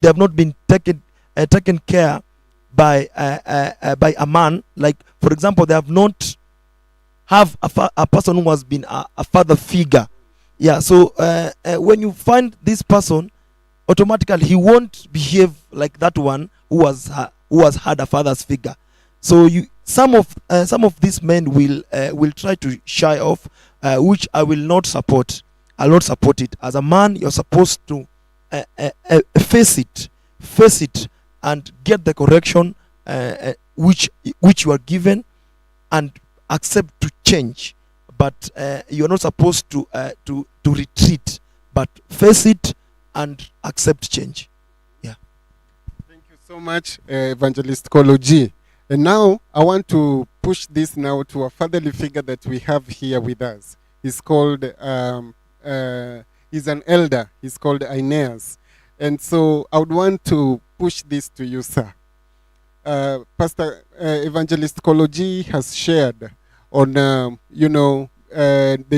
they have not been taken care by a man. Like, for example, they have not have a person who has been a father figure. Yeah, so when you find this person, automatically he won't behave like that one who has had a father's figure. So some of these men will try to shy off, which I will not support. I'll not support it. As a man, you're supposed to face it, and get the correction which you are given, and accept to change. But you're not supposed to retreat, but face it and accept change. Yeah. Thank you so much, Evangelist Koloji. And now I want to push this now to a fatherly figure that we have here with us. He's called, he's an elder. He's called Aeneas. And so I would want to push this to you, sir. Pastor Evangelist Koloji has shared on, the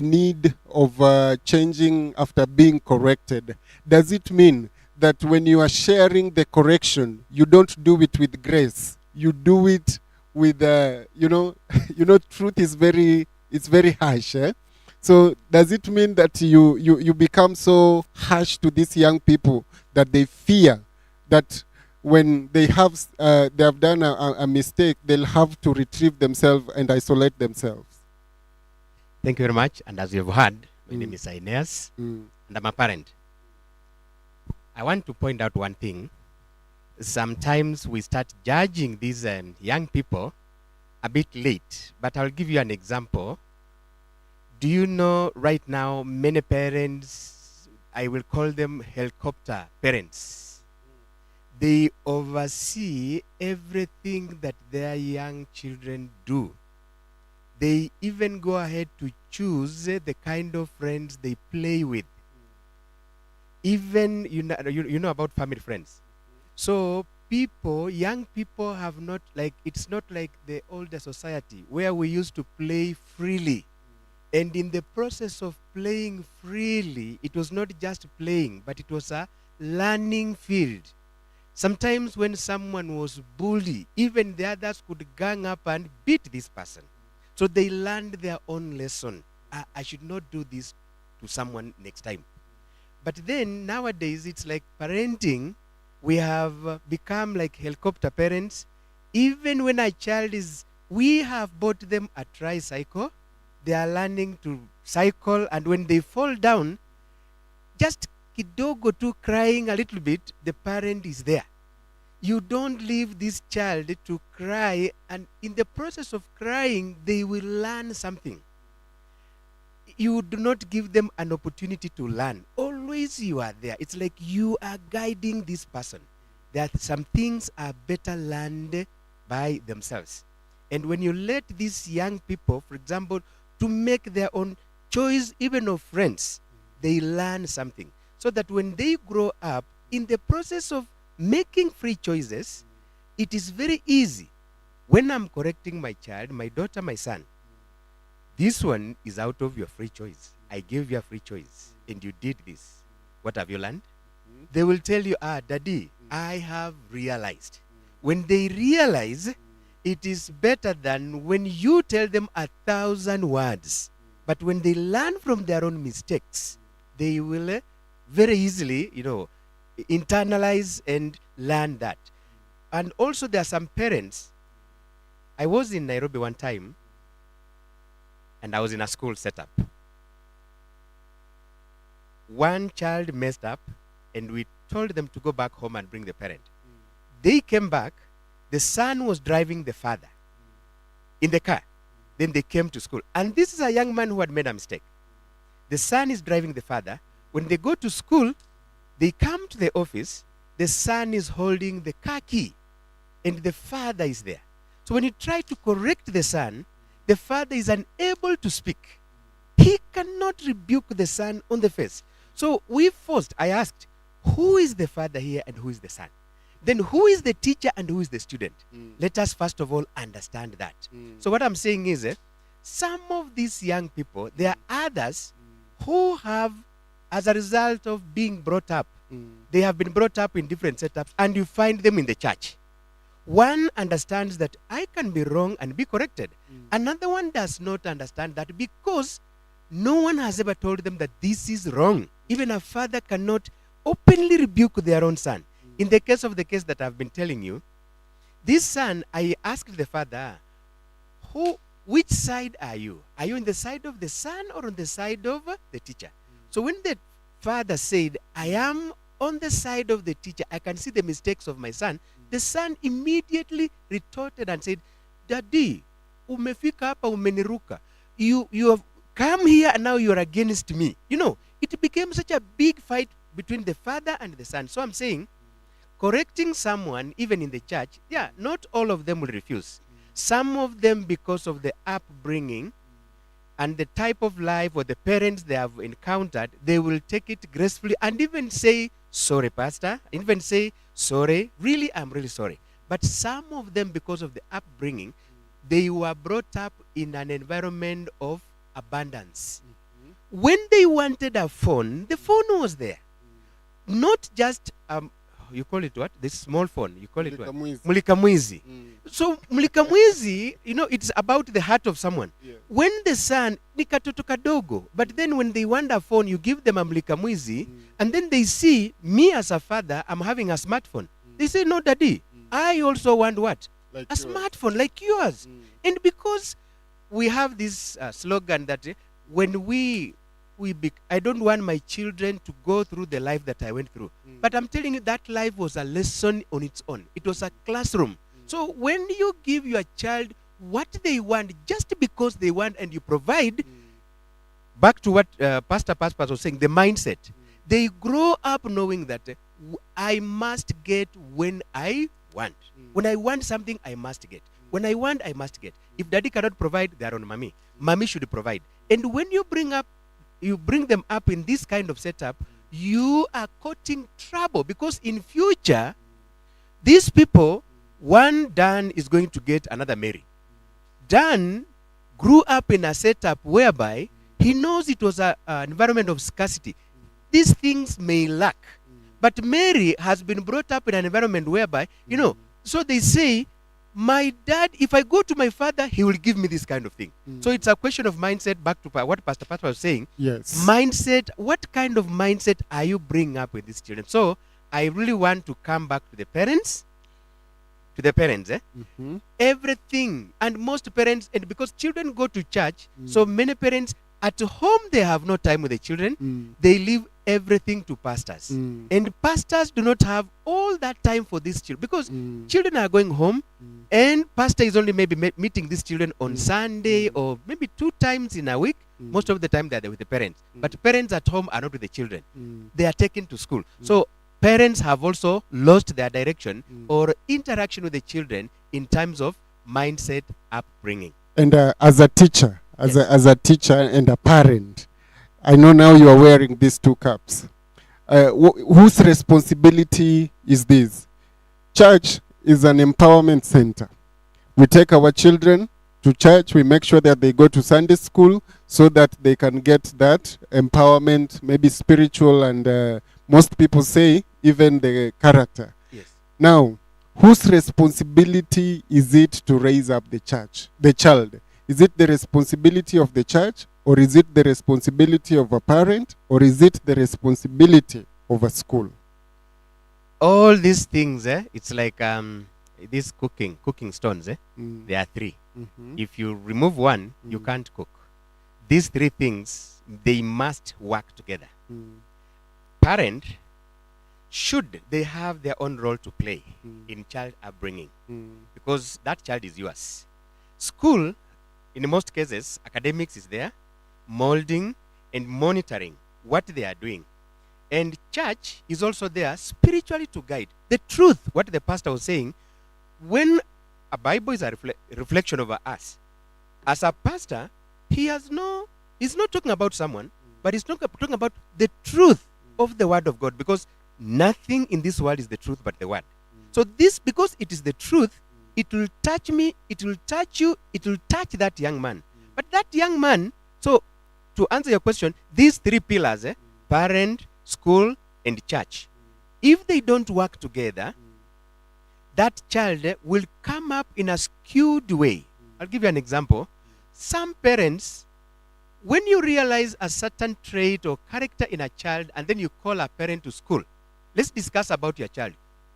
need of changing after being corrected. Does it mean that when you are sharing the correction, you don't do it with grace? You do it with, truth is very harsh. Eh? So does it mean that you become so harsh to these young people that they fear that when they have done a mistake, they'll have to retrieve themselves and isolate themselves? Thank you very much. And as you've heard, my name is Aeneas, and I'm a parent. I want to point out one thing. Sometimes we start judging these young people a bit late, but I'll give you an example. Do you know right now many parents, I will call them helicopter parents, they oversee everything that their young children do. They even go ahead to choose the kind of friends they play with. Even, you know about family friends. So young people have not, like, it's not like the older society where we used to play freely. And in the process of playing freely, it was not just playing, but it was a learning field. Sometimes when someone was bullied, even the others could gang up and beat this person. So they learned their own lesson. I should not do this to someone next time. But then nowadays, it's like parenting. We have become like helicopter parents. Even when a child we have bought them a tricycle. They are learning to cycle. And when they fall down, just kidogo to crying a little bit, the parent is there. You don't leave this child to cry, and in the process of crying, they will learn something. You do not give them an opportunity to learn. Always you are there. It's like you are guiding this person. That some things are better learned by themselves. And when you let these young people, for example, to make their own choice, even of friends, they learn something. So that when they grow up, in the process of making free choices, it is very easy. When I'm correcting my child, my daughter, my son, this one is out of your free choice. I gave you a free choice, and you did this. What have you learned? They will tell you, Daddy, I have realized. When they realize, it is better than when you tell them 1,000 words. But when they learn from their own mistakes, they will very easily, internalize and learn that. And also there are some parents. I was in Nairobi one time, and I was in a school setup. One child messed up, and we told them to go back home and bring the parent. They came back. The son was driving the father in the car. Then they came to school. And this is a young man who had made a mistake. The son is driving the father. When they go to school, they come to the office. The son is holding the car key, and the father is there. So when you try to correct the son, the father is unable to speak. He cannot rebuke the son on the face. So I asked, who is the father here and who is the son? Then who is the teacher and who is the student? Let us first of all understand that. So what I'm saying is, some of these young people, there are others who have, as a result of being brought up They have been brought up in different setups, and you find them in the church. One understands that I can be wrong and be corrected. Another one does not understand that because no one has ever told them that this is wrong. Even a father cannot openly rebuke their own son. In the case of the case that I've been telling you, this son, I asked the father, which side are you? Are you on the side of the son or on the side of the teacher? So when the father said, I am on the side of the teacher, I can see the mistakes of my son, the son immediately retorted and said, Daddy, umefika hapa umeniruka. You have come here and now you are against me. You know, it became such a big fight between the father and the son. So I'm saying, correcting someone, even in the church, yeah, not all of them will refuse. Some of them, because of the upbringing and the type of life or the parents they have encountered, they will take it gracefully and even say, sorry, pastor, even say, sorry, really, I'm really sorry. But some of them, because of the upbringing, they were brought up in an environment of abundance. When they wanted a phone, the phone was there. Not just, you call it what? This small phone, you call it what? Mulika mwizi. So mulika mwizi, you know, it's about the heart of someone. Yeah. When the son, ni katoto kadogo, but then when they want a phone, you give them a mulika mwizi, and then they see me as a father, I'm having a smartphone. They say, no, daddy, I also want what? Like A yours. smartphone like yours. And because we have this slogan that when I don't want my children to go through the life that I went through. But I'm telling you, that life was a lesson on its own. It was a classroom. So when you give your child what they want, just because they want, and you provide, back to what Pastor Paspas was saying, the mindset. They grow up knowing that I must get when I want. When I want something, I must get. When I want, I must get. If daddy cannot provide, they are on mommy. Mommy should provide. And when you bring them up in this kind of setup, you are courting trouble, because in future, these people, one Dan is going to get another Mary. Dan grew up in a setup whereby he knows it was an environment of scarcity. These things may lack. But Mary has been brought up in an environment whereby, you know, so they say, my dad, if I go to my father, he will give me this kind of thing. So it's a question of mindset, back to what Pastor Pastor was saying. Yes. Mindset, what kind of mindset are you bringing up with these children? So I really want to come back to the parents. Everything, and most parents, and because children go to church, so many parents at home, they have no time with the children. They leave everything to pastors. And pastors do not have all that time for these children, because children are going home, and pastor is only maybe meeting these children on Sunday or maybe 2 times in a week. Most of the time they're there with the parents. But parents at home are not with the children. They are taken to school. So parents have also lost their direction or interaction with the children in terms of mindset upbringing. And as a teacher, Yes. as a teacher and a parent, I know now you are wearing these 2 caps. Whose responsibility is this? Church is an empowerment center. We take our children to church. We make sure that they go to Sunday school so that they can get that empowerment, maybe spiritual, and most people say even the character. Yes. Now, whose responsibility is it to raise up the child? Is it the responsibility of the church, or is it the responsibility of a parent, or is it the responsibility of a school? All these things, it's like these cooking stones, there are 3. If you remove one, you can't cook. These 3 things, they must work together. Parent, should they have their own role to play in child upbringing, because that child is yours. School, in most cases, academics is there, molding and monitoring what they are doing. And church is also there spiritually to guide. The truth, what the pastor was saying, when a Bible is a reflection of us, as a pastor, he's not talking about someone, but he's talking about the truth of the word of God, because nothing in this world is the truth but the word. So this, because it is the truth, it will touch me, it will touch you, it will touch that young man. But that young man, so to answer your question, these 3 pillars, parent, school, and church, If they don't work together, that child will come up in a skewed way. I'll give you an example. Some parents, when you realize a certain trait or character in a child and then you call a parent to school, let's discuss about your child.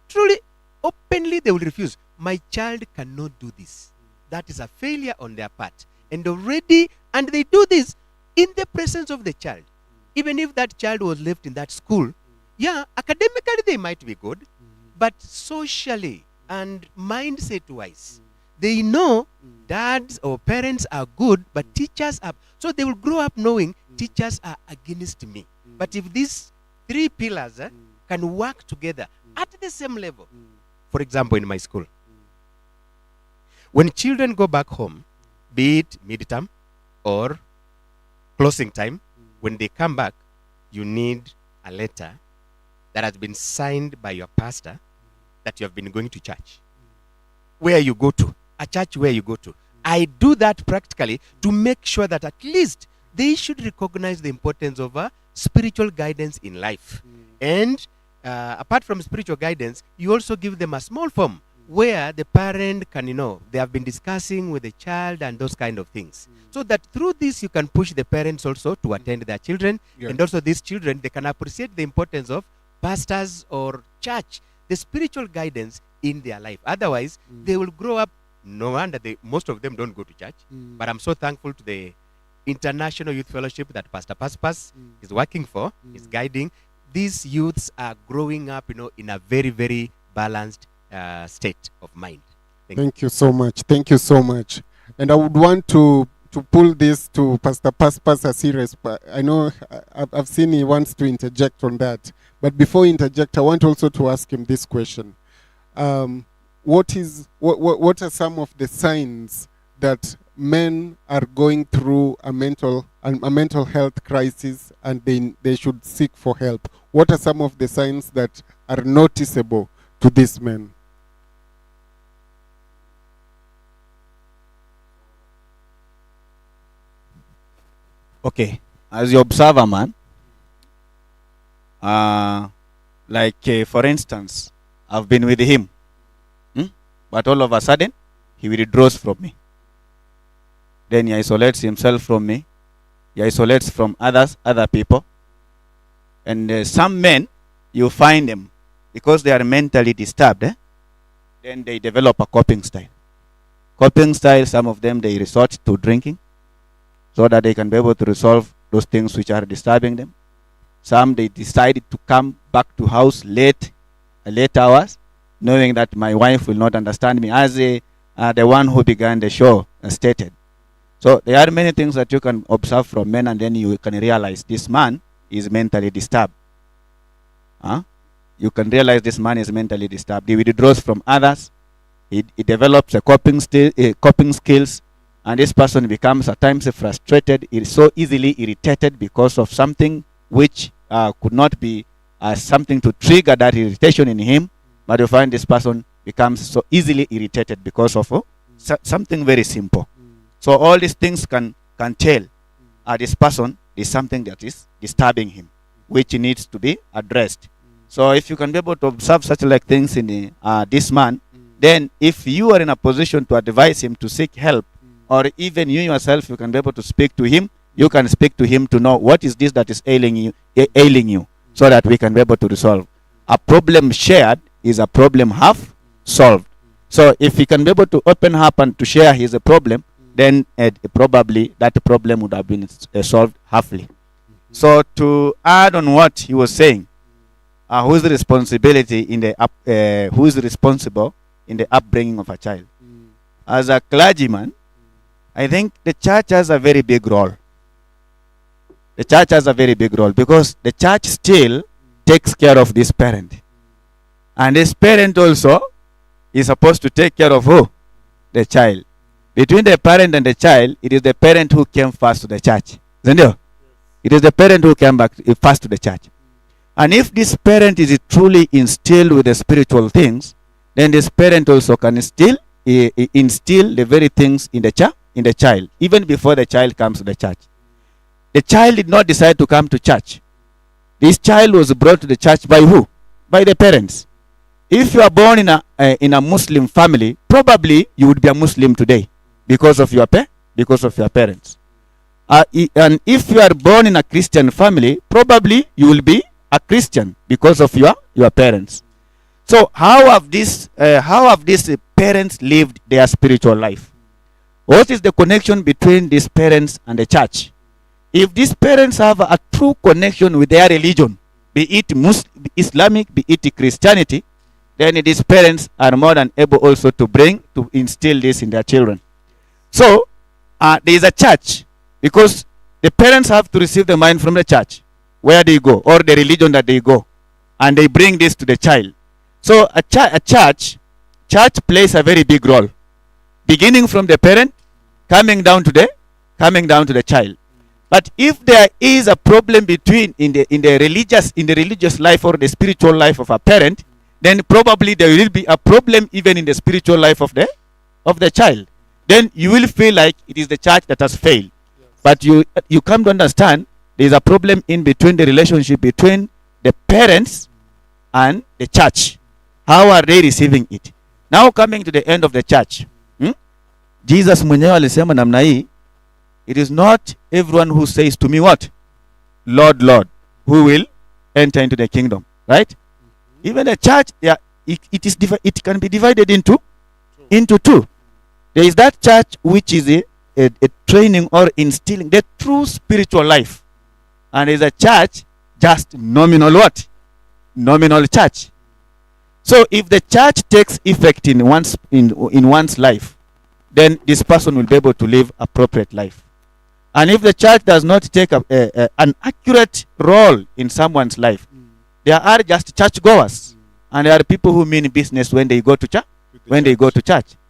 Truly, openly they will refuse. My child cannot do this. That is a failure on their part. And they do this in the presence of the child. Even if that child was left in that school, yeah, academically they might be good, but socially and mindset wise, they know dads or parents are good, but teachers are. So they will grow up knowing teachers are against me. But if these three pillars can work together at the same level, for example, in my school, when children go back home, be it midterm or closing time, when they come back, you need a letter that has been signed by your pastor that you have been going to church. Where you go to, a church where you go to. I do that practically to make sure that at least they should recognize the importance of spiritual guidance in life. And apart from spiritual guidance, you also give them a small form where the parent can, they have been discussing with the child and those kind of things. So that through this, you can push the parents also to attend their children. Yeah. And also these children, they can appreciate the importance of pastors or church, the spiritual guidance in their life. Otherwise, they will grow up, no wonder most of them don't go to church. But I'm so thankful to the International Youth Fellowship that Pastor Paspas is working for, is guiding. These youths are growing up, in a very, very balanced state of mind. Thank you so much. Thank you so much. And I would want to pull this to Pastor Paspas as he I know I've seen he wants to interject on that. But before he interject, I want also to ask him this question. What are some of the signs that men are going through a mental health crisis and they should seek for help? What are some of the signs that are noticeable to these men? Okay, as you observe a man, for instance, I've been with him, but all of a sudden, he withdraws from me. Then he isolates himself from me. He isolates from other people. And some men, you find them, because they are mentally disturbed, then they develop a coping style. Coping style, some of them, they resort to drinking, so that they can be able to resolve those things which are disturbing them. Some, they decided to come back to house late hours, knowing that my wife will not understand me, as the one who began the show stated. So there are many things that you can observe from men, and then you can realize this man is mentally disturbed. You can realize this man is mentally disturbed. He withdraws from others. He develops a coping skills. And this person becomes at times frustrated, is so easily irritated because of something which could not be something to trigger that irritation in him. But you find this person becomes so easily irritated because of something very simple. So all these things can tell this person is something that is disturbing him, which needs to be addressed. So if you can be able to observe such like things in this man, then if you are in a position to advise him to seek help, or even you yourself, you can be able to speak to him. You can speak to him to know what is this that is ailing you, so that we can be able to resolve. A problem shared is a problem half solved. So if he can be able to open up and to share his problem, then probably that problem would have been solved halfly. So to add on what he was saying, who is responsible in the upbringing of a child? As a clergyman, I think the church has a very big role. The church has a very big role because the church still takes care of this parent. And this parent also is supposed to take care of who? The child. Between the parent and the child, it is the parent who came first to the church. Isn't it? It is the parent who came back first to the church. And if this parent is truly instilled with the spiritual things, then this parent also can still instill the very things in the child, even before the child comes to the church. The child did not decide to come to church. This child was brought to the church by who? by the parents. If you are born in a Muslim family, probably you would be a Muslim today because of your parents. And if you are born in a Christian family, probably you will be a Christian because of your parents. So how have these parents lived their spiritual life? What is the connection between these parents and the church? If these parents have a true connection with their religion, be it Islamic, be it Christianity, then these parents are more than able also to instill this in their children. So there is a church, because the parents have to receive the mind from the church where they go, or the religion that they go, and they bring this to the child. So a church plays a very big role, beginning from the parent, coming down to the child. But if there is a problem in the religious life or the spiritual life of a parent, then probably there will be a problem even in the spiritual life of the child. Then you will feel like it is the church that has failed. But you come to understand there is a problem in between the relationship between the parents and the church. How are they receiving it? Now coming to the end of the church. Jesus mwenyewe alisema namna hii, it is not everyone who says to me what? Lord, Lord, who will enter into the kingdom. Right? Even the church, it can be divided into two. There is that church which is a training or instilling the true spiritual life. And there is a church, just nominal what? Nominal church. So if the church takes effect in one's life, then this person will be able to live appropriate life. And if the church does not take an accurate role in someone's life, there are just churchgoers, and there are people who mean business when they go to church.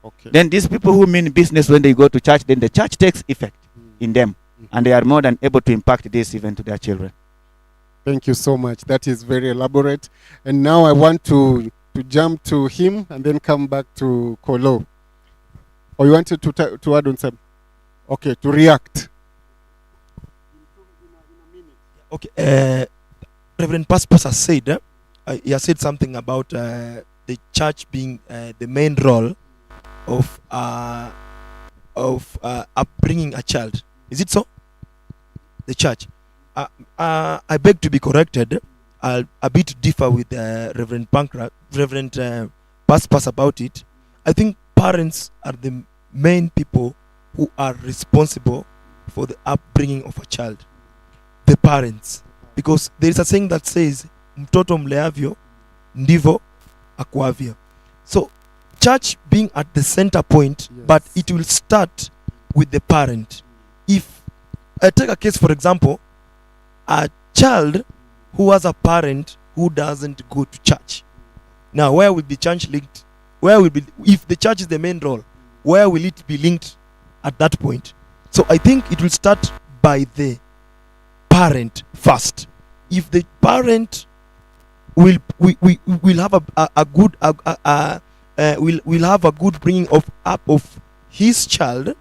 Okay. Then these people who mean business when they go to church, then the church takes effect in them, and they are more than able to impact this even to their children. Thank you so much. That is very elaborate. And now I want to jump to him and then come back to Kolo. Or you wanted to add on some? Okay, to react. Okay, Reverend Pastor has said, he has said something about the church being the main role of upbringing a child. Is it so? The church. I beg to be corrected. I'll a bit differ with Reverend Paspas about it. I think parents are the main people who are responsible for the upbringing of a child. The parents. Because there is a saying that says, mtoto mleavyo, ndivo akuavyo. So, church being at the center point, Yes. but it will start with the parent. If I take a case, for example, a child who has a parent who doesn't go to church. Now, where will the church linked? Where will be, if the church is the main role, where will it be linked at that point? So I think it will start by the parent first. If the parent will have a good will have a good bringing up of his child,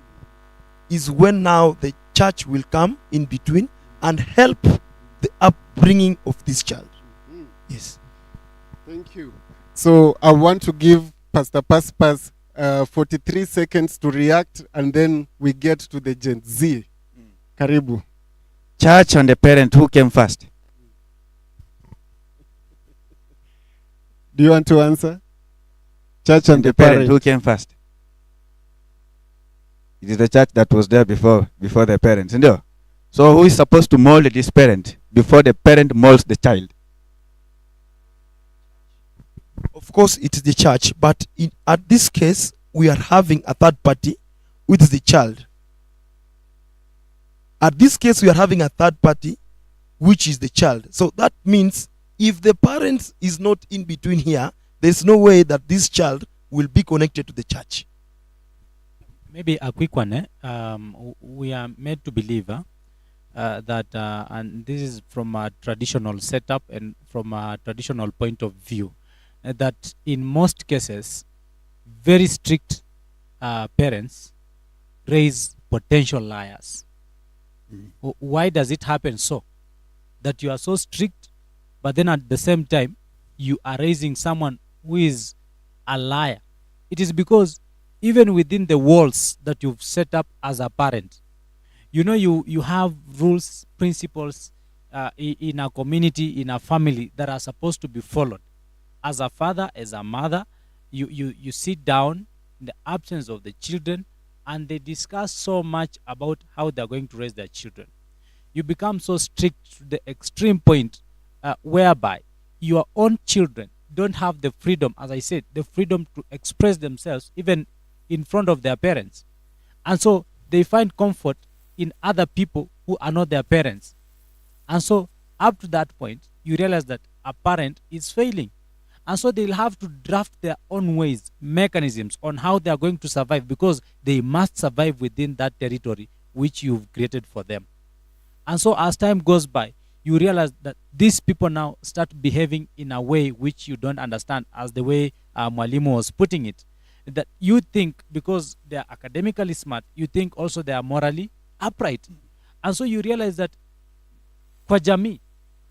is when now the church will come in between and help the upbringing of this child. Yes. Thank you. So I want to give Pastor Paspas 43 seconds to react, and then we get to the Gen Z. Karibu. Church and the parent, who came first? Do you want to answer? Church and the parent. Who came first? It is the church that was there before the parents. No? So who is supposed to mold this parent before the parent molds the child? Of course, it is the church, but at this case, we are having a third party, which is the child. At this case, we are having a third party, which is the child. So that means if the parent is not in between here, there's no way that this child will be connected to the church. Maybe a quick one. We are made to believe that, and this is from a traditional setup and from a traditional point of view, that in most cases, very strict parents raise potential liars. Why does it happen so? That you are so strict, but then at the same time, you are raising someone who is a liar. It is because even within the walls that you've set up as a parent, you have rules, principles in a community, in a family that are supposed to be followed. As a father, as a mother, you sit down in the absence of the children, and they discuss so much about how they're going to raise their children. You become so strict to the extreme point whereby your own children don't have the freedom, as I said, the freedom to express themselves even in front of their parents. And so they find comfort in other people who are not their parents. And so up to that point, you realize that a parent is failing. And so they'll have to draft their own ways, mechanisms on how they are going to survive, because they must survive within that territory which you've created for them. And so as time goes by, you realize that these people now start behaving in a way which you don't understand, as the way Mwalimu was putting it. That you think because they are academically smart, you think also they are morally upright. And so you realize that kwa jamii,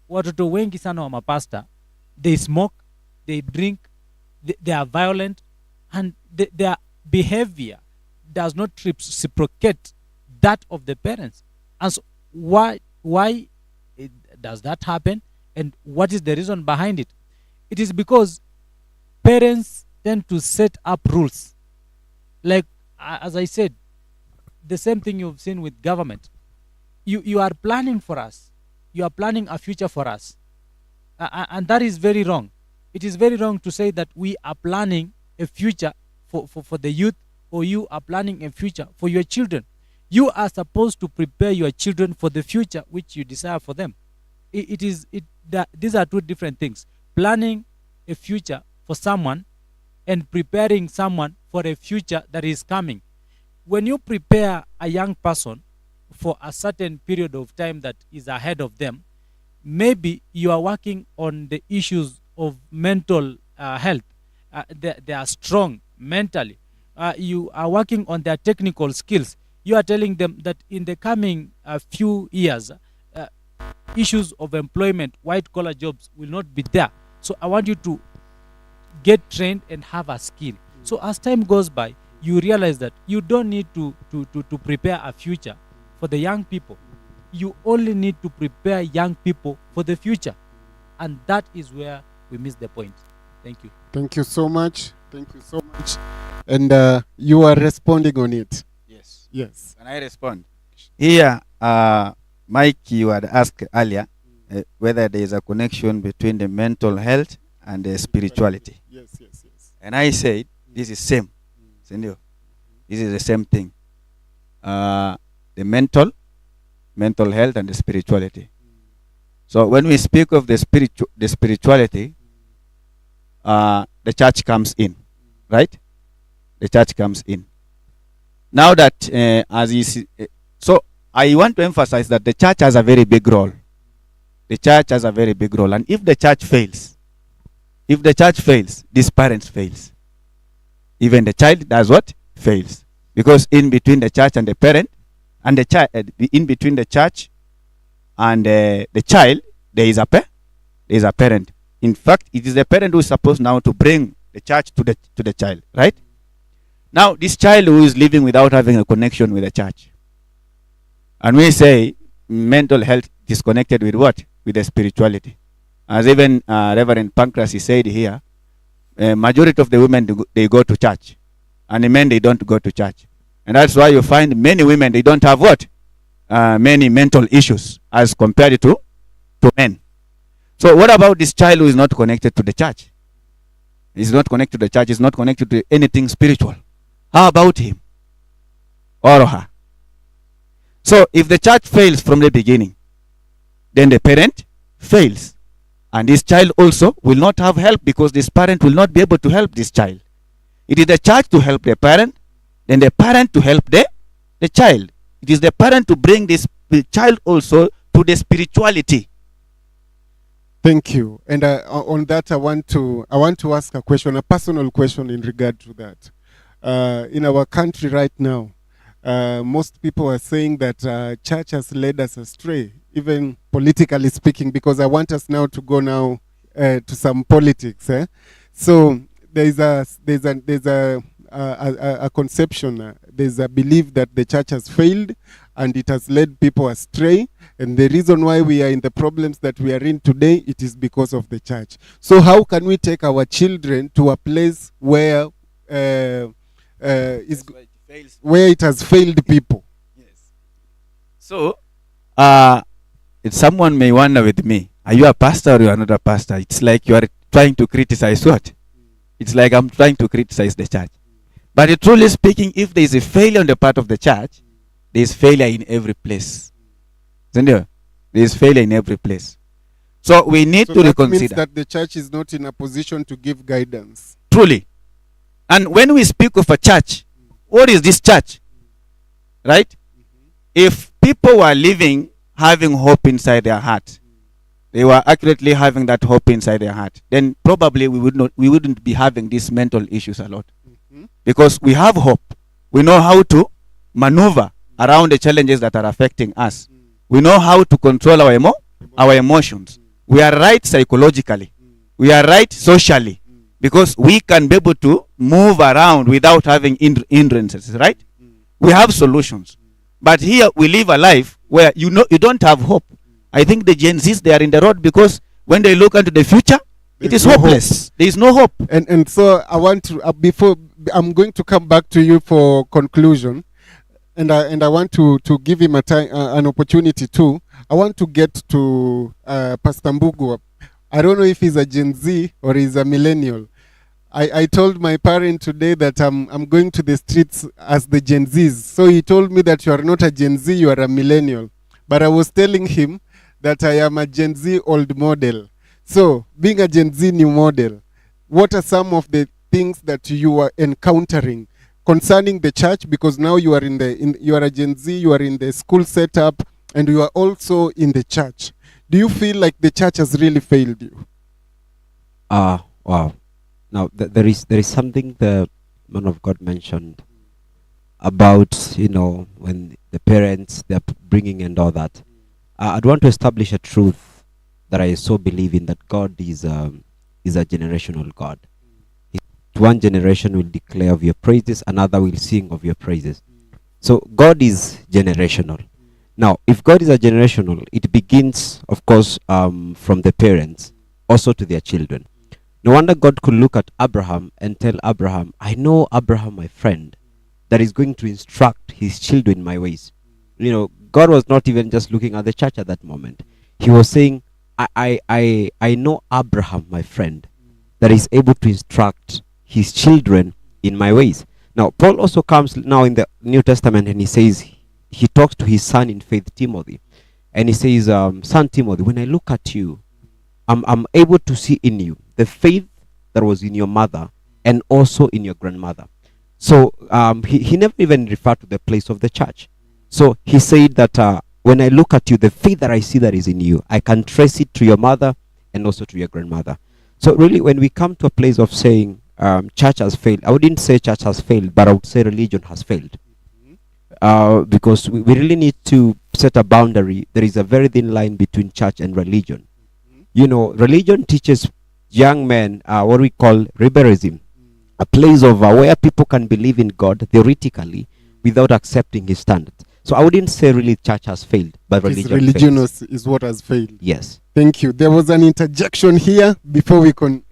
watoto wengi sana wa mapasta, they smoke, they drink, they are violent, and their behavior does not reciprocate that of the parents. And so why does that happen, and what is the reason behind it? It is because parents tend to set up rules. Like, as I said, the same thing you've seen with government. You are planning for us. You are planning a future for us. And that is very wrong. It is very wrong to say that we are planning a future for the youth, or you are planning a future for your children. You are supposed to prepare your children for the future which you desire for them. These are two different things. Planning a future for someone and preparing someone for a future that is coming. When you prepare a young person for a certain period of time that is ahead of them, maybe you are working on the issues of mental health. They are strong mentally. You are working on their technical skills. You are telling them that in the coming few years, issues of employment, white collar jobs will not be there. So I want you to get trained and have a skill. So as time goes by, you realize that you don't need to prepare a future for the young people. You only need to prepare young people for the future. And that is where we miss the point. Thank you. Thank you so much. Thank you so much. And you are responding on it. Yes. Yes. Can I respond? Here, Mike, you had asked earlier whether there is a connection between the mental health and the spirituality. Yes, yes, yes. And I said, this is same. Sendio. This is the same thing. The mental health and the spirituality. So when we speak of the spirituality, the church comes in, right? The church comes in. Now that as you see, so I want to emphasize that the church has a very big role. The church has a very big role, and if the church fails, these parents fails. Even the child does what? Fails. Because in between the church and the parent, and the child, in between the church and the child, there is a parent. In fact, it is the parent who is supposed now to bring the church to the child, right? Now, this child who is living without having a connection with the church, and we say mental health disconnected with what? With the spirituality. As even Reverend Pancras said here, majority of the women, they go to church, and the men, they don't go to church. And that's why you find many women, they don't have what? Many mental issues as compared to men. So what about this child who is not connected to the church? He's not connected to the church, he's not connected to anything spiritual. How about him or her? So if the church fails from the beginning, then the parent fails. And this child also will not have help, because this parent will not be able to help this child. It is the church to help the parent, then the parent to help the child. It is the parent to bring this child also to the spirituality. Thank you. And on that, I want to ask a question, a personal question in regard to that. In our country right now, most people are saying that church has led us astray, even politically speaking, because I want us now to go now to some politics. So there's a conception, there's a belief that the church has failed and it has led people astray, and the reason why we are in the problems that we are in today, it is because of the church. So how can we take our children to a place where where it has failed people? Yes. So, someone may wonder with me, are you a pastor or you are not a pastor? It's like you are trying to criticize what? It's like I'm trying to criticize the church. But truly speaking, if there is a failure on the part of the church, there is failure in every place. Isn't there? There is failure in every place. So we need to that means reconsider. that the church is not in a position to give guidance. Truly. And when we speak of a church, what is this church? Right? If people were living, having hope inside their heart, they were accurately having that hope inside their heart, then probably we wouldn't be having these mental issues a lot. Because we have hope. We know how to maneuver around the challenges that are affecting us. We know how to control our emotions. We are right psychologically. We are right socially. Because we can be able to move around without having hindrances, right? We have solutions. But here we live a life where you don't have hope. I think the Gen Zs, they are in the road because when they look into the future, it is hopeless. There is no hope. And so I want to, before I'm going to come back to you for conclusion, and I want to give him an opportunity too. I want to get to Pastor Mbugu. I don't know if he's a Gen Z or he's a millennial. I told my parent today that I'm going to the streets as the Gen Zs. So he told me that you are not a Gen Z, you are a millennial. But I was telling him that I am a Gen Z old model. So being a Gen Z new model, what are some of the things that you are encountering concerning the church? Because now you are you are a Gen Z, you are in the school setup, and you are also in the church. Do you feel like the church has really failed you? Wow. Now there is something the man of God mentioned about, when the parents, they're bringing and all that. I'd want to establish a truth that I so believe in, that God is a generational God. One generation will declare of your praises, another will sing of your praises. So God is generational. Now, if God is a generational, it begins, of course, from the parents, also to their children. No wonder God could look at Abraham and tell Abraham, I know Abraham, my friend, that is going to instruct his children in my ways. God was not even just looking at the church at that moment. He was saying, I know Abraham, my friend, that is able to instruct his children in my ways. Now, Paul also comes now in the New Testament and he says, he talks to his son in faith, Timothy. And he says, son Timothy, when I look at you, I'm able to see in you the faith that was in your mother and also in your grandmother. So he never even referred to the place of the church. So he said that when I look at you, the faith that I see that is in you, I can trace it to your mother and also to your grandmother. So really, when we come to a place of saying church has failed, I wouldn't say church has failed, but I would say religion has failed. Because we really need to set a boundary. There is a very thin line between church and religion. Religion teaches young men what we call liberalism, a place of where people can believe in God theoretically without accepting his standards. So I wouldn't say really church has failed, but religion is what has failed. Yes. Thank you. There was an interjection here before we can.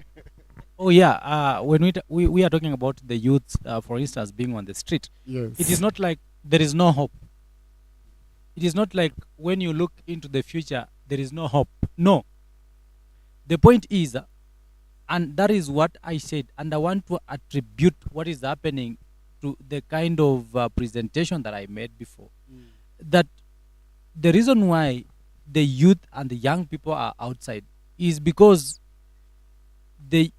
Oh yeah, when we are talking about the youth, for instance, being on the street, Yes. it is not like there is no hope. It is not like when you look into the future, there is no hope. No. The point is, and that is what I said, and I want to attribute what is happening to the kind of presentation that I made before. That the reason why the youth and the young people are outside is because the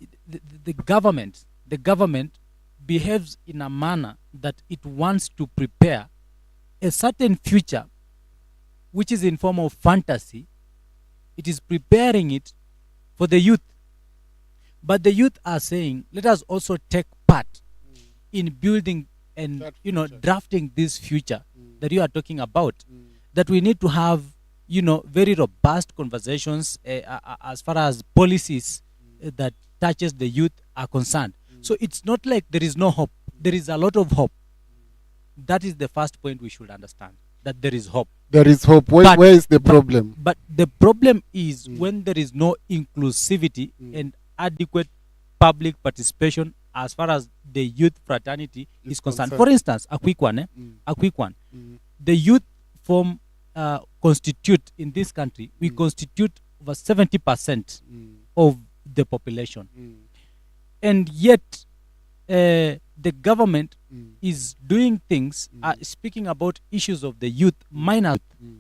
government behaves in a manner that it wants to prepare a certain future which is in form of fantasy. It is preparing it for the youth. But the youth are saying, let us also take part in building and drafting this future that you are talking about. That we need to have very robust conversations as far as policies that touches the youth are concerned. So it's not like there is no hope. There is a lot of hope. That is the first point we should understand, that there is hope. There is hope. But- Where is the problem? But the problem is when there is no inclusivity and adequate public participation as far as the youth fraternity is concerned. For instance, a quick one. A quick one. The youth form constitute in this country, we constitute over 70% of the population. And yet, the government is doing things, speaking about issues of the youth, minor. Do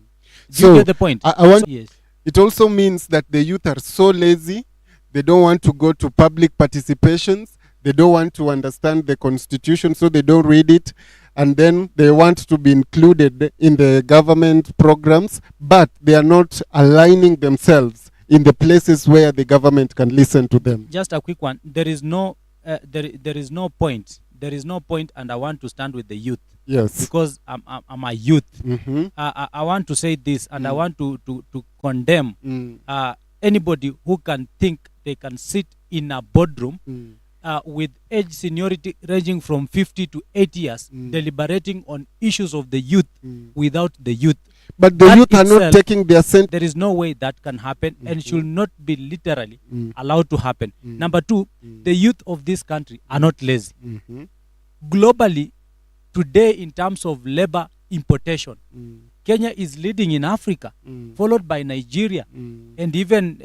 So, you get the point? I want- Yes. It also means that the youth are so lazy, they don't want to go to public participations, they don't want to understand the constitution, so they don't read it, and then they want to be included in the government programs, but they are not aligning themselves in the places where the government can listen to them. Just a quick one. There is no there is no point. There is no point, and I want to stand with the youth Yes. because I'm a youth. Mm-hmm. I want to say this, and I want to condemn anybody who can think they can sit in a boardroom with age seniority ranging from 50 to 80 years, deliberating on issues of the youth without the youth. But the That youth are not itself- taking their cent. There is no way that can happen and should not be literally allowed to happen. Number two, the youth of this country are not lazy. Globally, today, in terms of labor importation, Kenya is leading in Africa, followed by Nigeria and even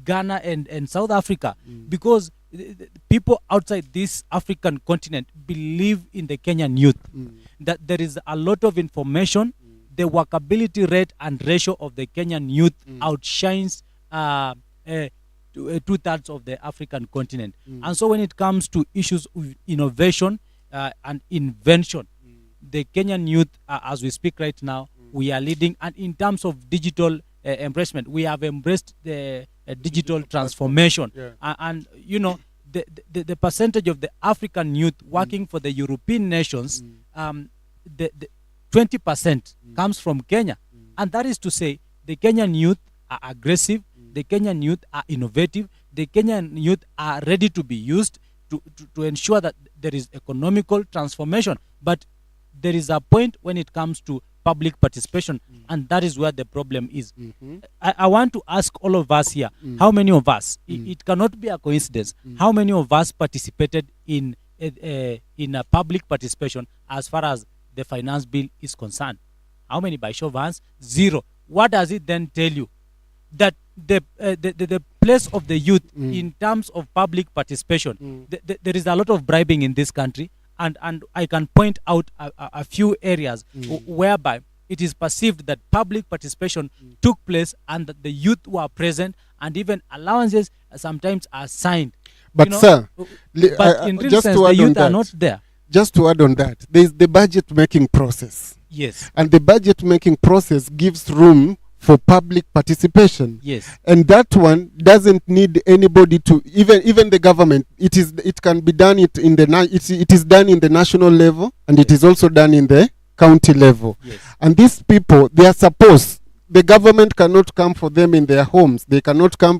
Ghana and South Africa, because the people outside this African continent believe in the Kenyan youth, that there is a lot of information. The workability rate and ratio of the Kenyan youth outshines 2/3 of the African continent. And so when it comes to issues of innovation and invention, the Kenyan youth, as we speak right now, we are leading. And in terms of digital embracement, we have embraced the digital transformation. And the percentage of the African youth working for the European nations, the 20% comes from Kenya. And that is to say, the Kenyan youth are aggressive, the Kenyan youth are innovative, the Kenyan youth are ready to be used to ensure that there is economical transformation. But there is a point when it comes to public participation, and that is where the problem is. I want to ask all of us here, how many of us, it cannot be a coincidence, how many of us participated in a public participation as far as the finance bill is concerned? How many? By show of hands? Zero. What does it then tell you? That the place of the youth in terms of public participation, there is a lot of bribing in this country, and I can point out a few areas whereby it is perceived that public participation took place and that the youth were present, and even allowances sometimes are signed. But sir, but in real just sense, to the add on youth are that, not there. just to add on that, there is the budget making process. Yes. And the budget making process gives room for public participation. Yes. And that one doesn't need anybody to, even the government. It can be done it is done in the national level, and it is also done in the county level. Yes. And these people, they are supposed, the government cannot come for them in their homes, they cannot come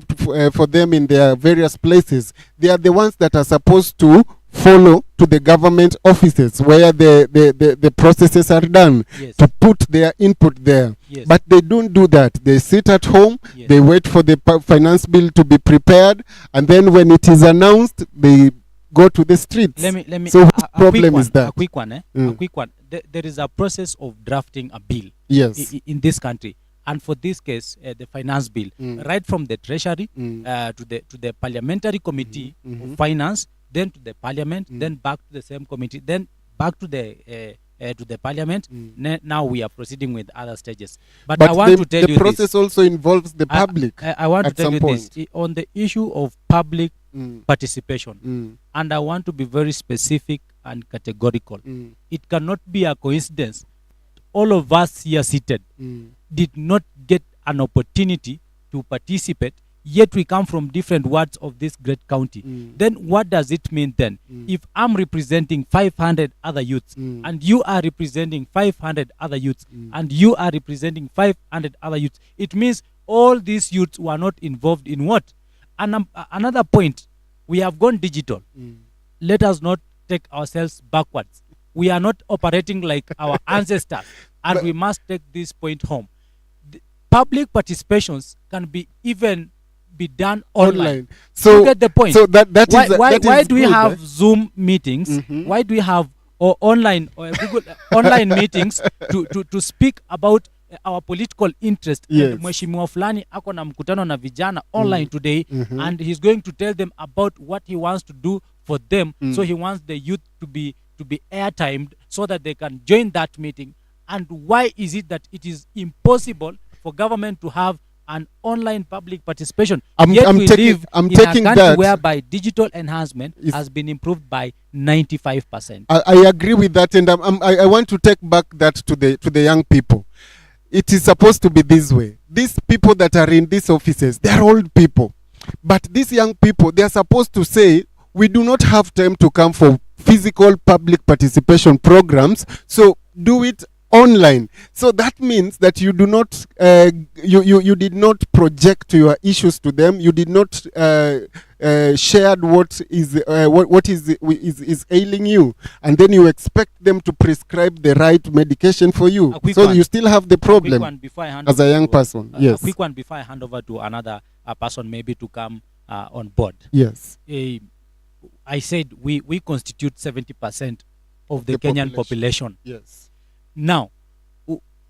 for them in their various places. They are the ones that are supposed to follow to the government offices where the processes are done, Yes. to put their input there. Yes. But they don't do that. They sit at home, Yes. they wait for the finance bill to be prepared, and then when it is announced, they go to the streets. Let me. So a whose quick problem one, is that? A quick one. A quick one. There is a process of drafting a bill Yes. in this country, and for this case, the finance bill, right from the treasury to the parliamentary committee of finance, then to the parliament, then back to the same committee, then back to the parliament. Now we are proceeding with other stages. But I want to tell the you process this. also involves the public. I want to at tell some you point. this on the issue of public participation, and I want to be very specific and categorical. It cannot be a coincidence. All of us here seated did not get an opportunity to participate yet we come from different wards of this great county. Then what does it mean then? If I'm representing 500 other youths, and you are representing 500 other youths, and you are representing 500 other youths, it means all these youths were not involved in what? And another point, we have gone digital. Let us not take ourselves backwards. We are not operating like our ancestors, and we must take this point home. The public participations can be done online. So you get the point. So that why is do we good, have Zoom meetings? Why do we have online or Google online meetings to speak about our political interest? Yes. And Mheshimiwa fulani ako na mkutano na vijana online today, and he's going to tell them about what he wants to do for them. So he wants the youth to be airtimed so that they can join that meeting. And why is it that it is impossible for government to have an online public participation? Yet we live in a country that whereby digital enhancement has been improved by 95%. I agree with that, and I want to take back that to the young people. It is supposed to be this way. These people that are in these offices, they are old people, but these young people, they are supposed to say, we do not have time to come for physical public participation programs, so do it online. So that means that you do not you did not project your issues to them. You did not shared what is ailing you, and then you expect them to prescribe the right medication for you. So you still have the problem as a young person. Yes. A quick one before I hand over to another person, maybe to come on board. Yes. I said we constitute 70% of the Kenyan population. Yes. Now,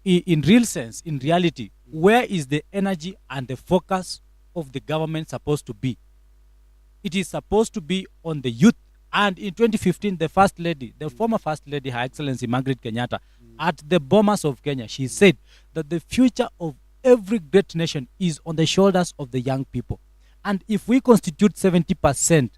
in real sense, in reality, where is the energy and the focus of the government supposed to be? It is supposed to be on the youth. And in 2015, the First Lady, the former First Lady, Her Excellency Margaret Kenyatta, at the Bomas of Kenya, she said that the future of every great nation is on the shoulders of the young people. And if we constitute 70%,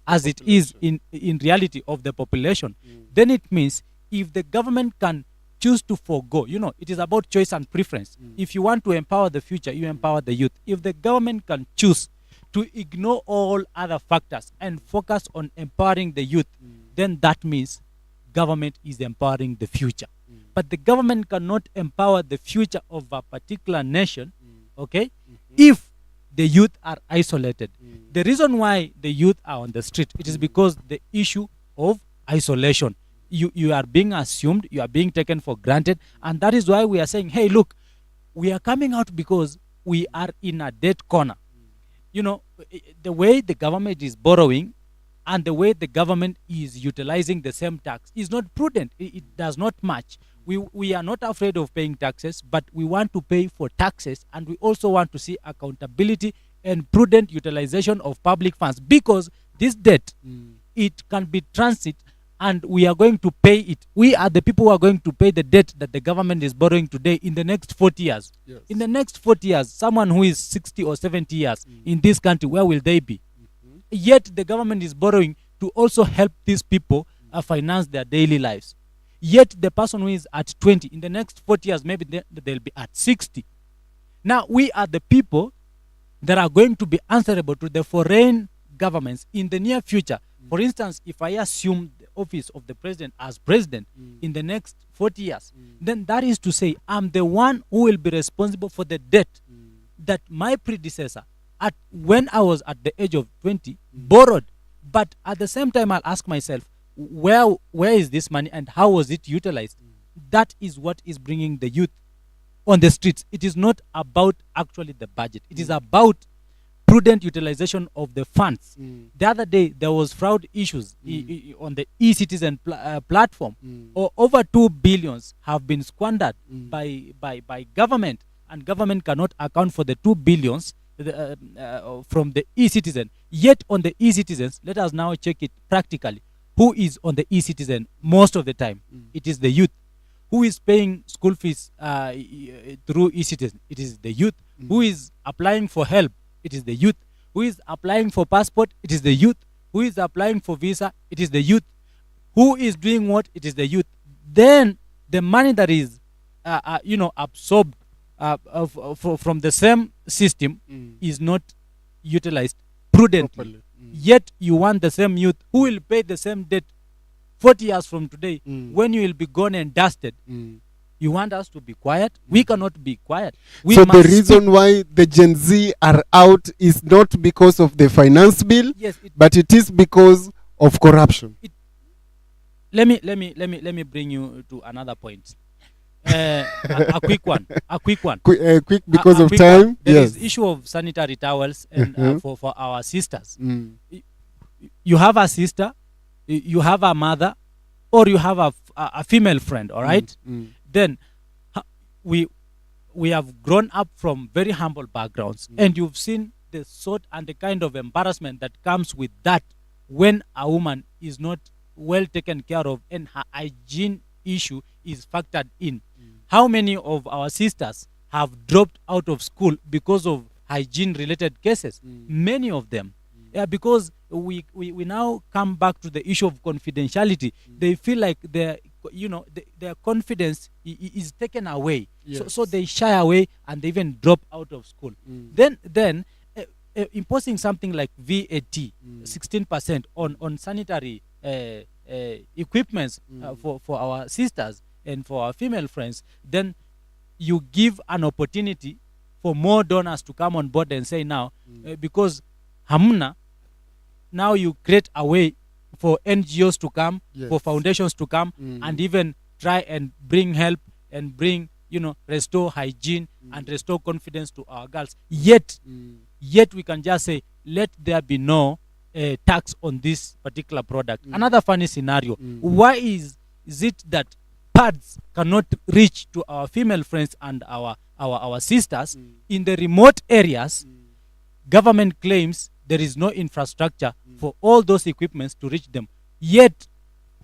as it is in reality of the population, then it means if the government can choose to forego, it is about choice and preference. If you want to empower the future, you empower the youth. If the government can choose to ignore all other factors and focus on empowering the youth, then that means government is empowering the future. But the government cannot empower the future of a particular nation, okay, if the youth are isolated. The reason why the youth are on the street, it is because the issue of isolation. You are being assumed, you are being taken for granted, and that is why we are saying, hey, look, we are coming out because we are in a dead corner. The way the government is borrowing and the way the government is utilizing the same tax is not prudent. It does not match. We are not afraid of paying taxes, but we want to pay for taxes, and we also want to see accountability and prudent utilization of public funds, because this debt, it can be transit, and we are going to pay it. We are the people who are going to pay the debt that the government is borrowing today in the next 40 years. Yes. In the next 40 years, someone who is 60 or 70 years in this country, where will they be? Yet the government is borrowing to also help these people finance their daily lives. Yet the person who is at 20, in the next 40 years, maybe they'll be at 60. Now, we are the people that are going to be answerable to the foreign governments in the near future. For instance, if I assume the office of the president as president in the next 40 years, then that is to say I'm the one who will be responsible for the debt that my predecessor, when I was at the age of 20, borrowed. But at the same time, I'll ask myself, where is this money and how was it utilized? That is what is bringing the youth on the streets. It is not about actually the budget. It is about prudent utilization of the funds. The other day, there was fraud issues on the e-citizen platform. Over 2 billions have been squandered by government, and government cannot account for the 2 billions from the e-citizen. Yet on the e-citizens, let us now check it practically. Who is on the e-citizen most of the time? It is the youth. Who is paying school fees through e-citizen? It is the youth. Who is applying for help? It is the youth. Who is applying for passport? It is the youth. Who is applying for visa? It is the youth. Who is doing what? It is the youth. Then the money that is absorbed from the same system is not utilized prudently. Properly. Yet you want the same youth who will pay the same debt 40 years from today, when you will be gone and dusted. You want us to be quiet? We cannot be quiet. We So the must reason speak. why the Gen Z are out is not because of the finance bill, Yes, but it is because of corruption. let me bring you to another point. A quick one. Quick because A of quick time. one. There Yes. is issue of sanitary towels and for our sisters. Mm. You have a sister, you have a mother, or you have a female friend. All right. Mm. Then we have grown up from very humble backgrounds, and you've seen the sort and the kind of embarrassment that comes with that when a woman is not well taken care of and her hygiene issue is factored in. How many of our sisters have dropped out of school because of hygiene related cases? Many of them. Yeah, because we now come back to the issue of confidentiality. They feel like their confidence is taken away. So they shy away and they even drop out of school. Then imposing something like VAT 16% on sanitary equipments for our sisters and for our female friends, then you give an opportunity for more donors to come on board and say now, because hamna, now you create a way for NGOs to come, for foundations to come, and even try and bring help and bring, restore hygiene and restore confidence to our girls. Yet we can just say, let there be no tax on this particular product. Another funny scenario. Why is it that pads cannot reach to our female friends and our sisters in the remote areas? Government claims there is no infrastructure for all those equipments to reach them. Yet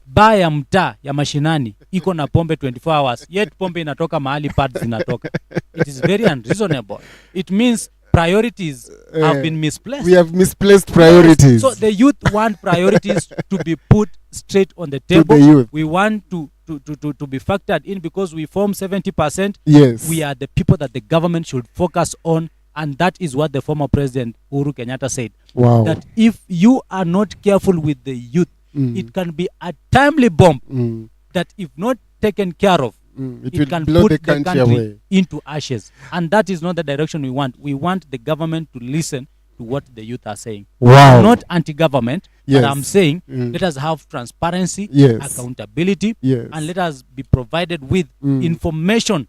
baa ya mtaa ya mashinani iko na pombe 24 hours, yet pombe inatoka mahali pads zinatoka. It is very unreasonable. It means priorities have been misplaced. We have misplaced priorities. So the youth want priorities to be put straight on the table. the youth. We want to be factored in because we form 70%. Yes. We are the people that the government should focus on, and that is what the former president Uhuru Kenyatta said. Wow. That if you are not careful with the youth, it can be a timely bomb that if not taken care of, it it will can blow put the country away. into ashes. And that is not the direction we want. We want the government to listen to what the youth are saying. Wow. I'm not anti-government, Yes. but I'm saying Mm. let us have transparency, Yes. accountability, Yes. and let us be provided with information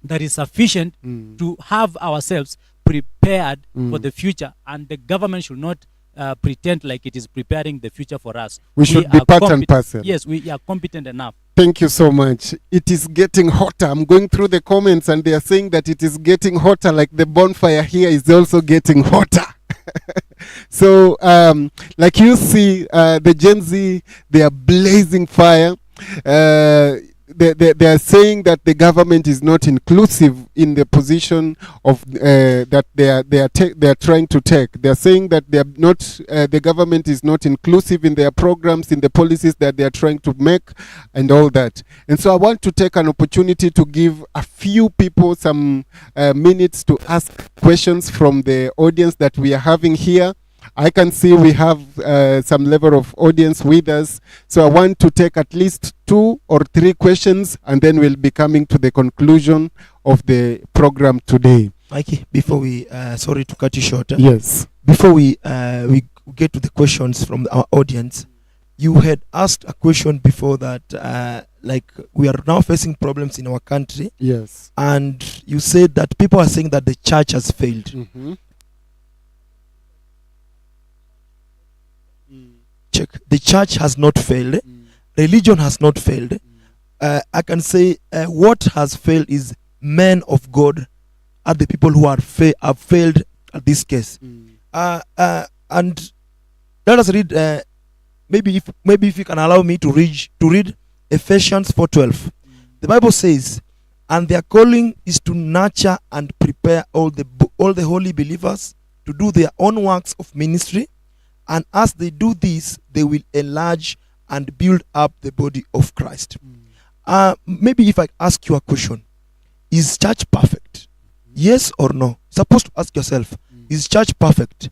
that is sufficient to have ourselves prepared for the future, and the government should not pretend like it is preparing the future for us. We should be are part and compet- parcel. Yes, we are competent enough. Thank you so much. It is getting hotter. I'm going through the comments and they are saying that it is getting hotter, like the bonfire here is also getting hotter. So, like you see, the Gen Z, they are blazing fire. They are saying that the government is not inclusive in the position of that they are trying to take. They are saying that they are not. The government is not inclusive in their programs, in the policies that they are trying to make, and all that. And so I want to take an opportunity to give a few people some minutes to ask questions from the audience that we are having here. I can see we have some level of audience with us. So I want to take at least 2 or 3 questions, and then we'll be coming to the conclusion of the program today. Mikey, before we, sorry to cut you short. Yes. Before we get to the questions from our audience, you had asked a question before that, like we are now facing problems in our country, Yes. and you said that people are saying that the church has failed. Mm-hmm. Check. The church has not failed. Religion has not failed. I can say what has failed is men of God are the people who are have failed at this case. And let us read. Maybe if you can allow me to read Ephesians 4:12. The Bible says, "And their calling is to nurture and prepare all the holy believers to do their own works of ministry. And as they do this, they will enlarge and build up the body of Christ." Maybe if I ask you a question, is church perfect? Yes or no? Supposed to ask yourself, Is church perfect?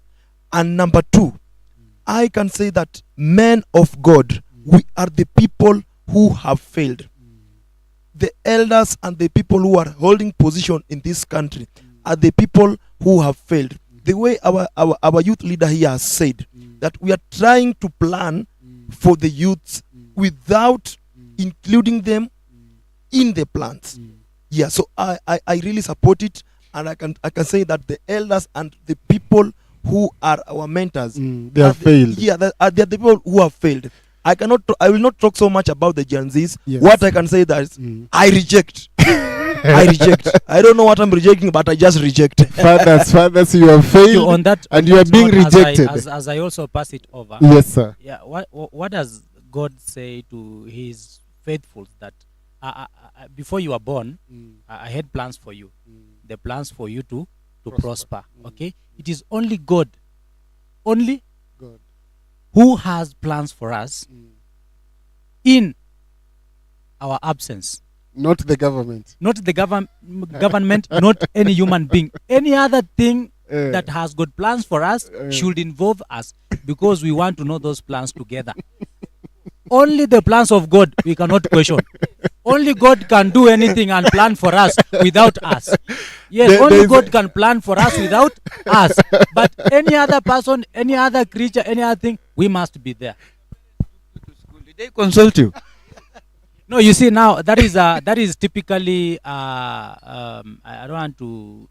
And number two, I can say that men of God, we are the people who have failed. The elders and the people who are holding position in this country are the people who have failed. The way our youth leader here has said, that we are trying to plan for the youths without including them in the plans. Yeah, so I really support it, and I can say that the elders and the people who are our mentors, They have failed. Yeah, they are the people who have failed. I will not talk so much about the Gen Zs. Yes. What I can say that is, I reject. I reject. I don't know what I'm rejecting, but I just reject. Fathers, you have You failed, on that, and you are being as I- rejected. as I also pass it over. Yes, sir. Yeah, what does God say to His faithful that before you were born, I had plans for you, the plans for you to prosper. Okay, it is only God, only God. who has plans for us in our absence. Not the government. Not the government, not any human being. Any other thing Eh. that has got plans for us should involve us, because we want to know those plans together. Only the plans of God we cannot question. Only God can do anything and plan for us without us. Yes, There only is God can plan for us without us. But any other person, any other creature, any other thing, we must be there. Did they consult you? No, you see now that is typically I don't want to,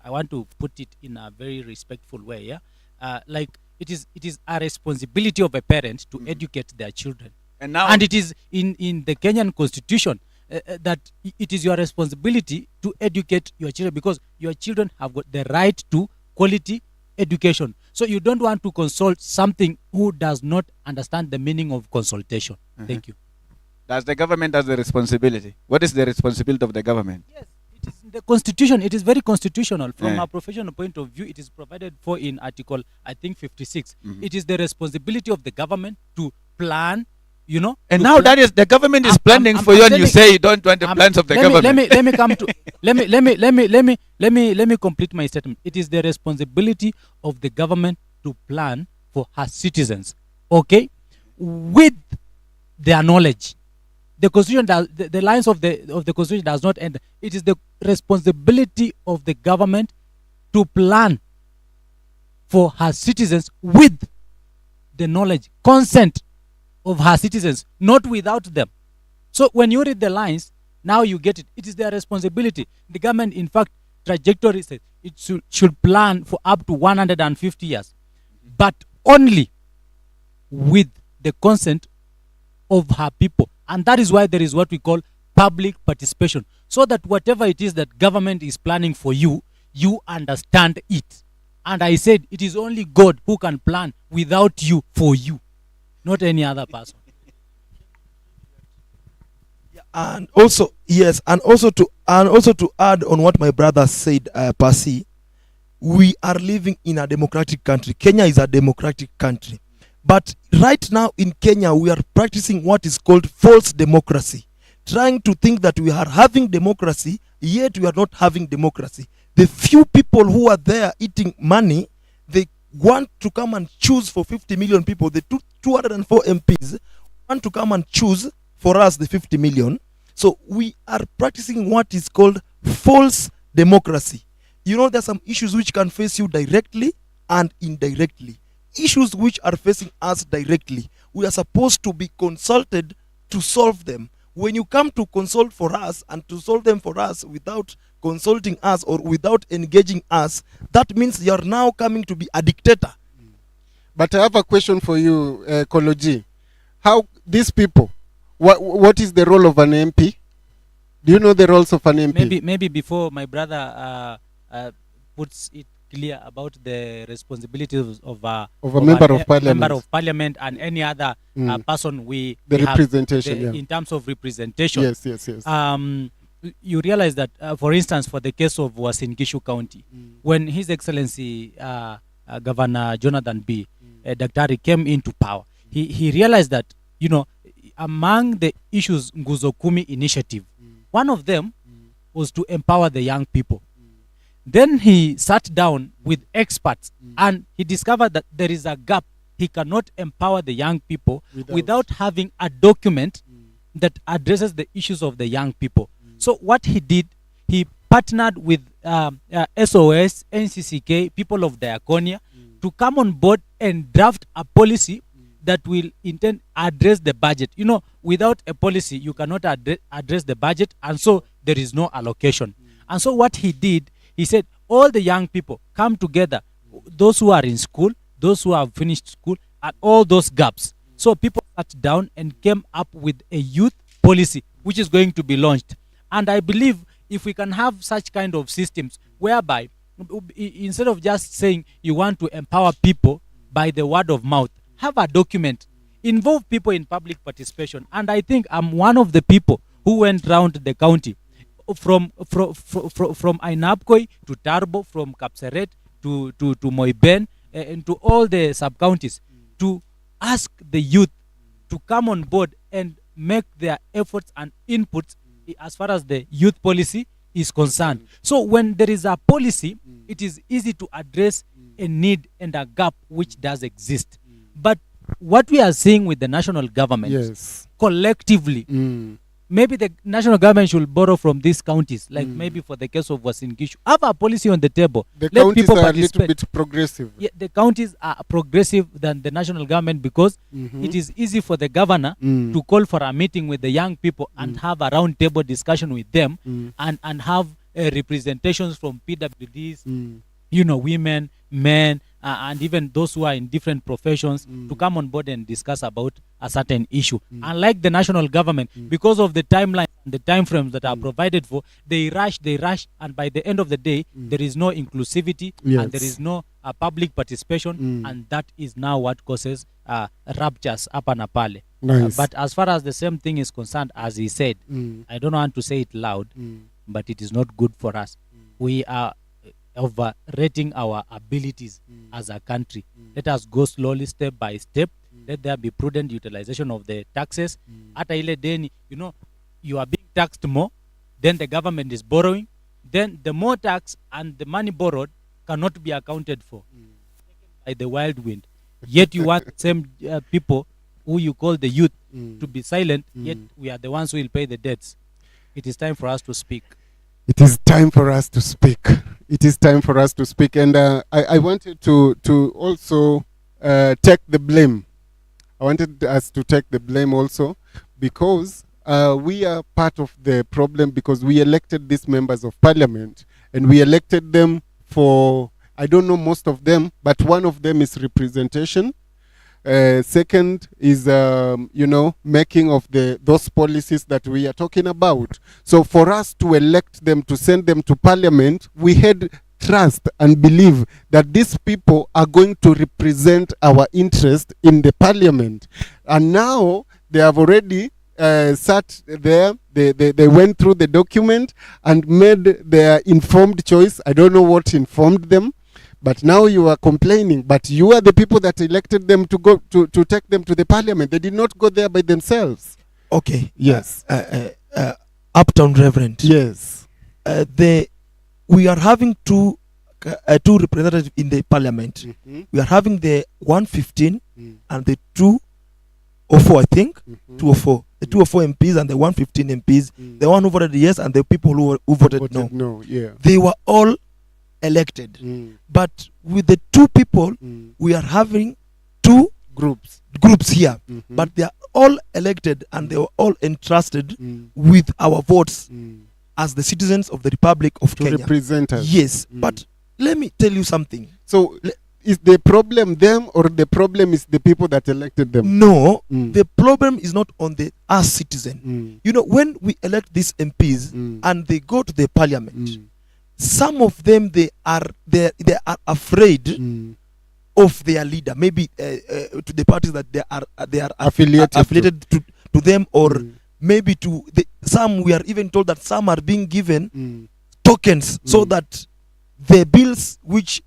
I want to put it in a very respectful way. Yeah, like it is a responsibility of a parent to educate their children, And now, and it is in the Kenyan constitution that it is your responsibility to educate your children, because your children have got the right to quality education. So you don't want to consult something who does not understand the meaning of consultation. Thank you. does the government has the responsibility? What is the responsibility of the government? Yes, it is in the constitution. It is very constitutional. From Yeah. a professional point of view, it is provided for in Article, I think, 56. Mhm. It is the responsibility of the government to plan, you know. And to now plan- that is the government is I'm- planning I'm- for you, I'm and you telling- say you don't want the plans of the let government. Me, let me come to let me complete my statement. It is the responsibility of the government to plan for her citizens, okay, with their knowledge. The constitution does, the lines of the constitution does not end. It is the responsibility of the government to plan for her citizens with the knowledge, consent of her citizens, not without them. So when you read the lines, now you get it. It is their responsibility. The government, in fact, trajectory says it should plan for up to 150 years, but only with the consent of her people. And that is why there is what we call public participation, so that whatever it is that government is planning for you, you understand it. And I said it is only God who can plan without you for you, not any other person. And also, yes, and also to add on what my brother said, Pasi, we are living in a democratic country. Kenya is a democratic country. But right now in Kenya, we are practicing what is called false democracy, trying to think that we are having democracy, yet we are not having democracy. The few people who are there eating money, they want to come and choose for 50 million people. The 204 MPs want to come and choose for us the 50 million. So we are practicing what is called false democracy. You know, there are some issues which can face you directly and indirectly. Issues which are facing us directly, we are supposed to be consulted to solve them. When you come to consult for us and to solve them for us without consulting us or without engaging us, that means you are now coming to be a dictator. But I have a question for you, Koloji. How these people, what is the role of an MP? Do you know the roles of an MP? Maybe before my brother puts it clear about the responsibilities of a member of parliament. member of parliament and any other person The we have representation, yeah. in terms of representation. Yes. You realize that, for instance, for the case of Uasin Gishu County, when His Excellency Governor Jonathan B. Daktari came into power, he realized that, you know, among the issues Nguzo Kumi initiative, one of them was to empower the young people. Then he sat down with experts Mm. and he discovered that there is a gap. He cannot empower the young people without having a document that addresses the issues of the young people. So what he did, he partnered with SOS, NCCK, people of Diaconia, to come on board and draft a policy that will address the budget. You know, without a policy, you cannot address the budget, and so there is no allocation. And so what he did, he said, all the young people come together, those who are in school, those who have finished school, and all those gaps. So people sat down and came up with a youth policy, which is going to be launched. And I believe if we can have such kind of systems whereby instead of just saying you want to empower people by the word of mouth, have a document, involve people in public participation. And I think I'm one of the people who went round the county from Ainabkoi to Tarbo, from Kapseret to Moiben, and to all the sub-counties, to ask the youth to come on board and make their efforts and inputs as far as the youth policy is concerned. So when there is a policy, it is easy to address a need and a gap which does exist. But what we are seeing with the national government, Yes. collectively, maybe the national government should borrow from these counties, like maybe for the case of Uasin Gishu, have a policy on the table. The Let counties people are a little participate. bit progressive. Yeah, the counties are progressive than the national government because it is easy for the governor to call for a meeting with the young people and have a round table discussion with them and have representations from PWDs, you know, women, men, and even those who are in different professions to come on board and discuss about a certain issue. Unlike the national government, because of the timeline and the time frames that are provided for, they rush, and by the end of the day, there is no inclusivity and there is no public participation, and that is now what causes ruptures hapa na pale. Nice. But as far as the same thing is concerned, as he said, I don't want to say it loud, but it is not good for us. We are overrating our abilities as a country. Let us go slowly, step by step. Let there be prudent utilization of the taxes. Hata ile deni, you know, you are being taxed more, then the government is borrowing, then the more tax and the money borrowed cannot be accounted for by the wild wind. Yet you want the same people who you call the youth to be silent, yet we are the ones who will pay the debts. It is time for us to speak. It is time for us to speak. It is time for us to speak. And I wanted to also take the blame. I wanted us to take the blame also because we are part of the problem because we elected these members of parliament and we elected them for, I don't know most of them, but one of them is representation. Second is, you know, making of those policies that we are talking about. So for us to elect them, to send them to parliament, we had trust and believe that these people are going to represent our interest in the parliament. And now they have already sat there, they went through the document and made their informed choice. I don't know what informed them. But now you are complaining, but you are the people that elected them to go to take them to the parliament. They did not go there by themselves. Okay. Yes. Uptown Reverend. Yes. We are having two representatives in the parliament. We are having the 115 and the 204, I think. 204. The 204 MPs and the 115 MPs. The one who voted yes and the people who voted no. No, yeah. They were all elected. But with the two people, we are having two Groups. here. But they are all elected and they were all entrusted with our votes as the citizens of the Republic of To Kenya. represent us. Yes, but let me tell you something. So is the problem them or the problem is the people that elected them? No, the problem is not on the us citizen. You know, when we elect these MPs and they go to the parliament, some of them they are afraid of their leader, maybe to the parties that they are affiliated to them, or maybe to some. We are even told that some are being given tokens so that the bills which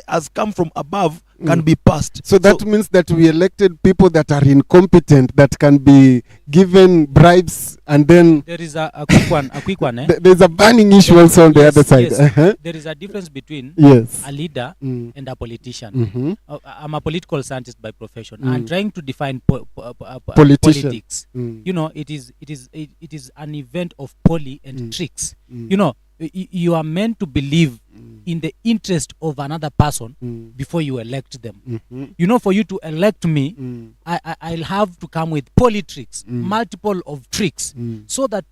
has come from above can be passed. So that means that we elected people that are incompetent, that can be given bribes, and then There is a quick one. A quick one. there's a burning issue also on the Yes, other side. yes. Uh-huh. There is a difference between Yes. a leader Mm. and a politician. Mhm. I'm a political scientist by profession. Mm. I'm trying to define Politician. politics. Mm. You know, it is an event of poly and Mm. tricks. Mm. You know, you are meant to believe Mm. in the interest of another person Mm. before you elect them. Mhm. You know, for you to elect me, Mm. I'll have to come with politics, Mm. multiple of tricks, Mm. so that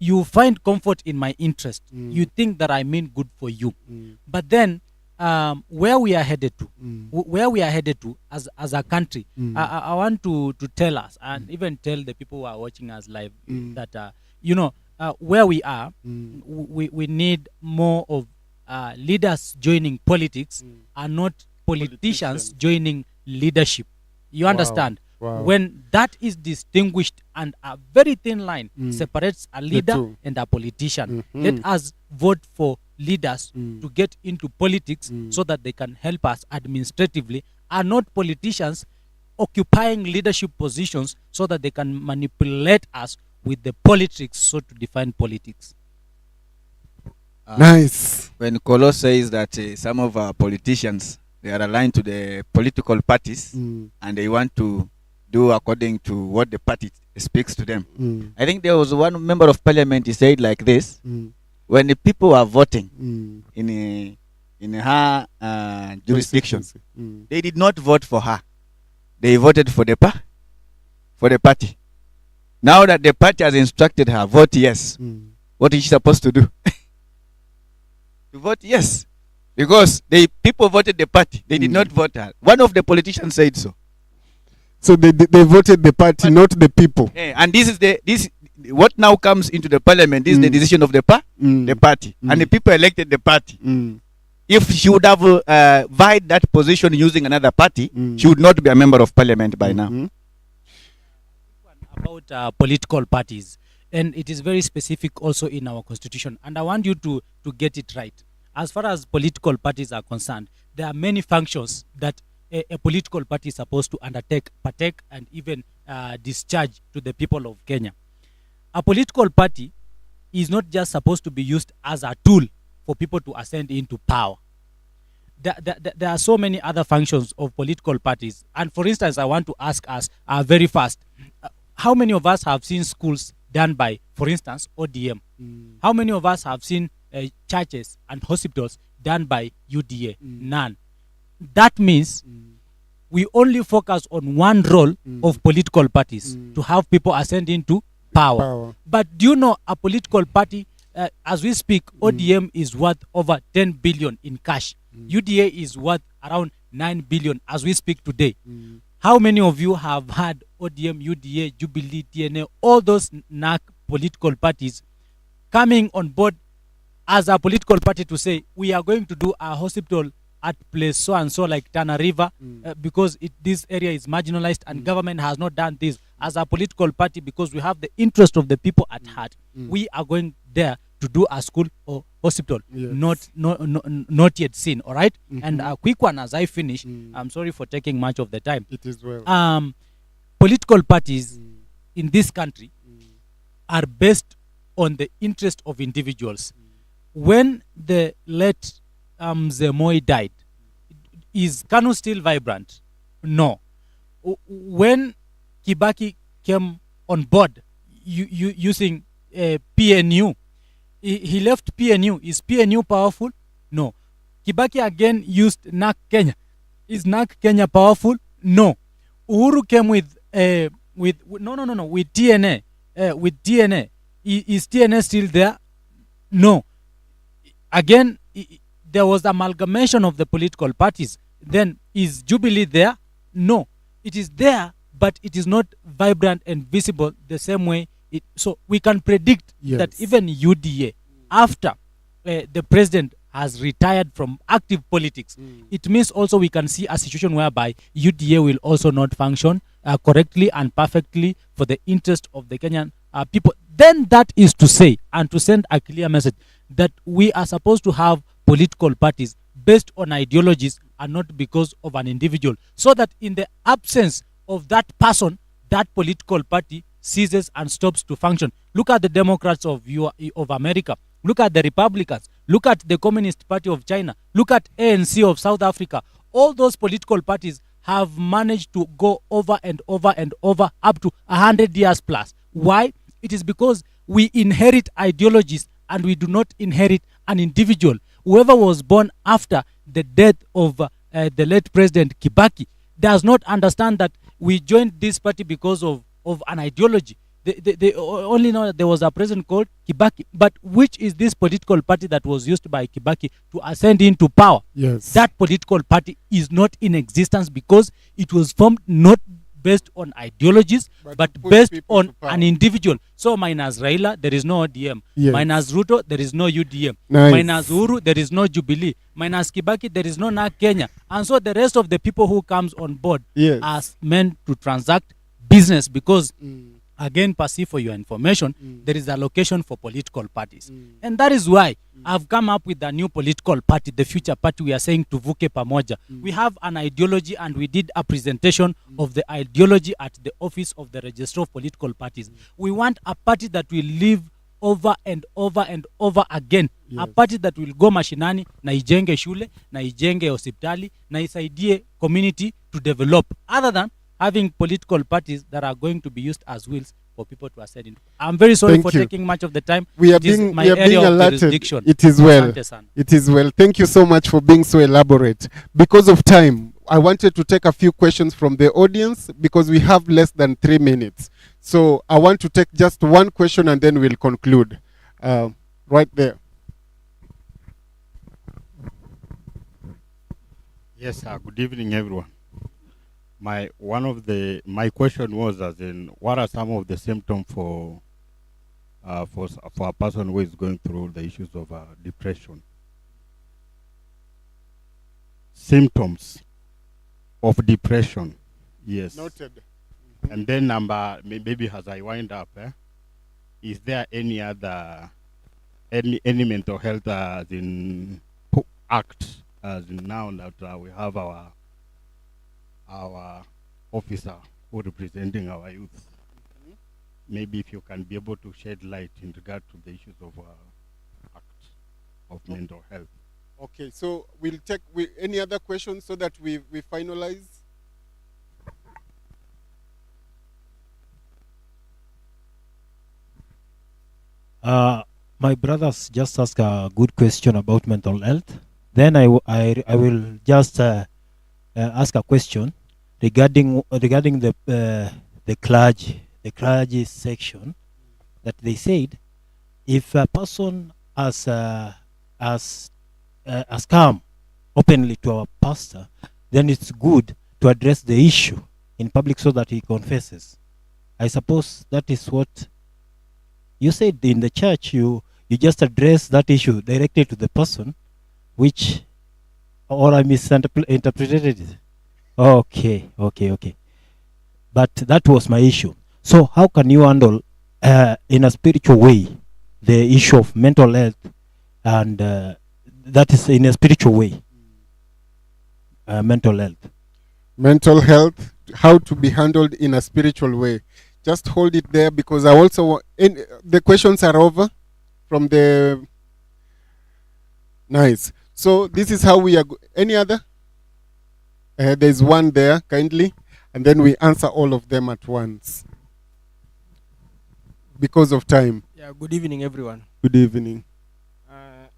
you find comfort in my interest. Mm. You think that I mean good for you. Mm. But then, where we are headed to, Mm. where we are headed to as a country, Mm. I want to tell us and even tell the people who are watching us live Mm. that you know, where we are, Mm. we need more of leaders joining politics Mm. and not politicians Politicians. joining leadership. You Wow. understand? Wow. When that is distinguished and a very thin line Mm. separates a leader two. and a politician, Mhm. let us vote for leaders Mm. to get into politics Mm. so that they can help us administratively, and not politicians occupying leadership positions so that they can manipulate us with the politics, so to define politics. Nice. When Kolo says that some of our politicians, they are aligned to the political parties Mm. and they want to do according to what the party speaks to them. Mm. I think there was one member of parliament, he said like this: Mm. when the people are voting Mm. in her jurisdiction, Mm. they did not vote for her. They voted for the party. Now that the party has instructed her, vote yes. Mm. What is she supposed to do? To vote yes. Because the people voted the party. They did Mm. not vote her. One of the politicians said so. So they voted the party, But- not the people. And this is what now comes into the parliament. This is the Mm. decision of the Mm. party. Mm. And the people elected the party. Mm. If she would have vied that position using another party, Mm. she would not be a member of parliament by now. Mhm. About political parties, and it is very specific also in our constitution, and I want you to get it right. As far as political parties are concerned, there are many functions that a political party is supposed to undertake, partake, and even discharge to the people of Kenya. A political party is not just supposed to be used as a tool for people to ascend into power. There are so many other functions of political parties. And for instance, I want to ask us very fast, how many of us have seen schools done by, for instance, ODM? Mm. How many of us have seen churches and hospitals done by UDA? Mm. None. That means Mm. we only focus on one role Mm. of political parties, Mm. to have people ascend into power. Power. But do you know, a political party, as we speak, ODM is worth over 10 billion in cash. UDA is worth around 9 billion as we speak today. Mm. How many of you have had ODM, UDA, Jubilee, TNA, all those NAC political parties coming on board as a political party to say, we are going to do a hospital at place so and so, like Tana River, because this area is marginalized and government has not done this. As a political party, because we have the interest of the people at heart, we are going there to do a school or hospital. Yes. Not yet seen. All right. And a quick one as I finish. I'm sorry for taking much of the time. It is well. Political parties in this country are based on the interest of individuals. When the late Zemoi died, is KANU still vibrant? No. When Kibaki came on board using PNU, he left PNU. Is PNU powerful? No. Kibaki again used NAC Kenya. Is NAC Kenya powerful? No. Uhuru came with TNA. With TNA. Is TNA still there? No. Again, there was amalgamation of the political parties. Then is Jubilee there? No. It is there, but it is not vibrant and visible the same way. So we can predict that even UDA, after the president has retired from active politics, it means also we can see a situation whereby UDA will also not function correctly and perfectly for the interest of the Kenyan people. Then that is to say, and to send a clear message, that we are supposed to have political parties based on ideologies and not because of an individual. So that in the absence of that person, that political party ceases and stops to function. Look at the Democrats of America. Look at the Republicans. Look at the Communist Party of China. Look at ANC of South Africa. All those political parties have managed to go over and over and over up to 100 years plus. Why? It is because we inherit ideologies and we do not inherit an individual. Whoever was born after the death of the late President Kibaki does not understand that we joined this party because of an ideology. They only know that there was a president called Kibaki. But which is this political party that was used by Kibaki to ascend into power? Yes. That political party is not in existence because it was formed not based on ideologies, but to push based people on to power. an individual. So minus Raila, there is no ODM. Yes. Minus Ruto, there is no UDM. Nice. Minus Uhuru, there is no Jubilee. Minus Kibaki, there is no NARC Kenya. And so the rest of the people who comes on board Yes. are meant to transact business because Mm. again, Pasi, for your information, there is a location for political parties. Mm. And that is why I've come up with a new political party, the future party. We are saying Tuvuke Pamoja. We have an ideology and we did a presentation of the ideology at the office of the Registrar of Political Parties. We want a party that will live over and over and over again. A Yes. party that will go mashinani, na ijenge shule, na ijenge hospitali, na isaidie community to develop. Other than having political parties that are going to be used as wheels for people to ascend into. I'm very sorry Thank for you. taking much of the time. We are It is being, my we are area being of alerted. jurisdiction. It is well. Asante sana. It is well. Thank you so much for being so elaborate. Because of time, I wanted to take a few questions from the audience because we have less than 3 minutes. So I want to take just one question and then we'll conclude. Right there. Yes, good evening, everyone. My question was as in what are some of the symptoms for a person who is going through the issues of depression? Symptoms of depression, yes. Noted. And then maybe as I wind up, is there any other any mental health as in act as in now that we have our officer who representing our youth? Maybe if you can be able to shed light in regard to the issues of act of mental health. Okay, so we'll take any other questions so that we finalize. My brothers just asked a good question about mental health. Then I will just ask a question regarding the clergy section, that they said if a person has come openly to our pastor, then it's good to address the issue in public so that he confesses. I suppose that is what you said in the church. You just address that issue directly to the person, which, or I misinterpreted it. Okay. But that was my issue. So how can you handle in a spiritual way the issue of mental health, and that is in a spiritual way, mental health? Mental health, how to be handled in a spiritual way. Just hold it there because I also the questions are over from the nice. So this is how we are. Any other? There's one there, kindly, and then we answer all of them at once because of time. Yeah, good evening, everyone. Good evening. And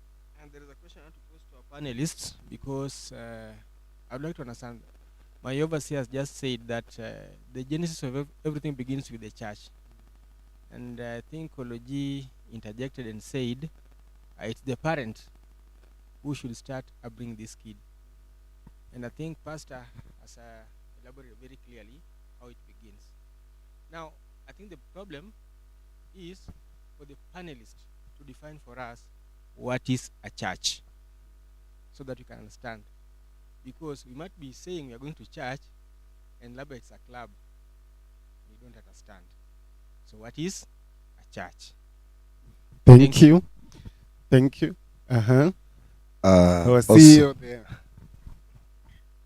there is a question I want to pose to our panelists because I'd like to understand. My overseer has just said that the genesis of everything begins with the church. And I think Koloji interjected and said it's the parent who should start bringing this kid. And I think Pastor has elaborated very clearly how it begins. Now, I think the problem is for the panelists to define for us what is a church so that you can understand. Because we might be saying we are going to church and label it's a club. We don't understand. So what is a church? Thank you. Thank you. Our Also, CEO there.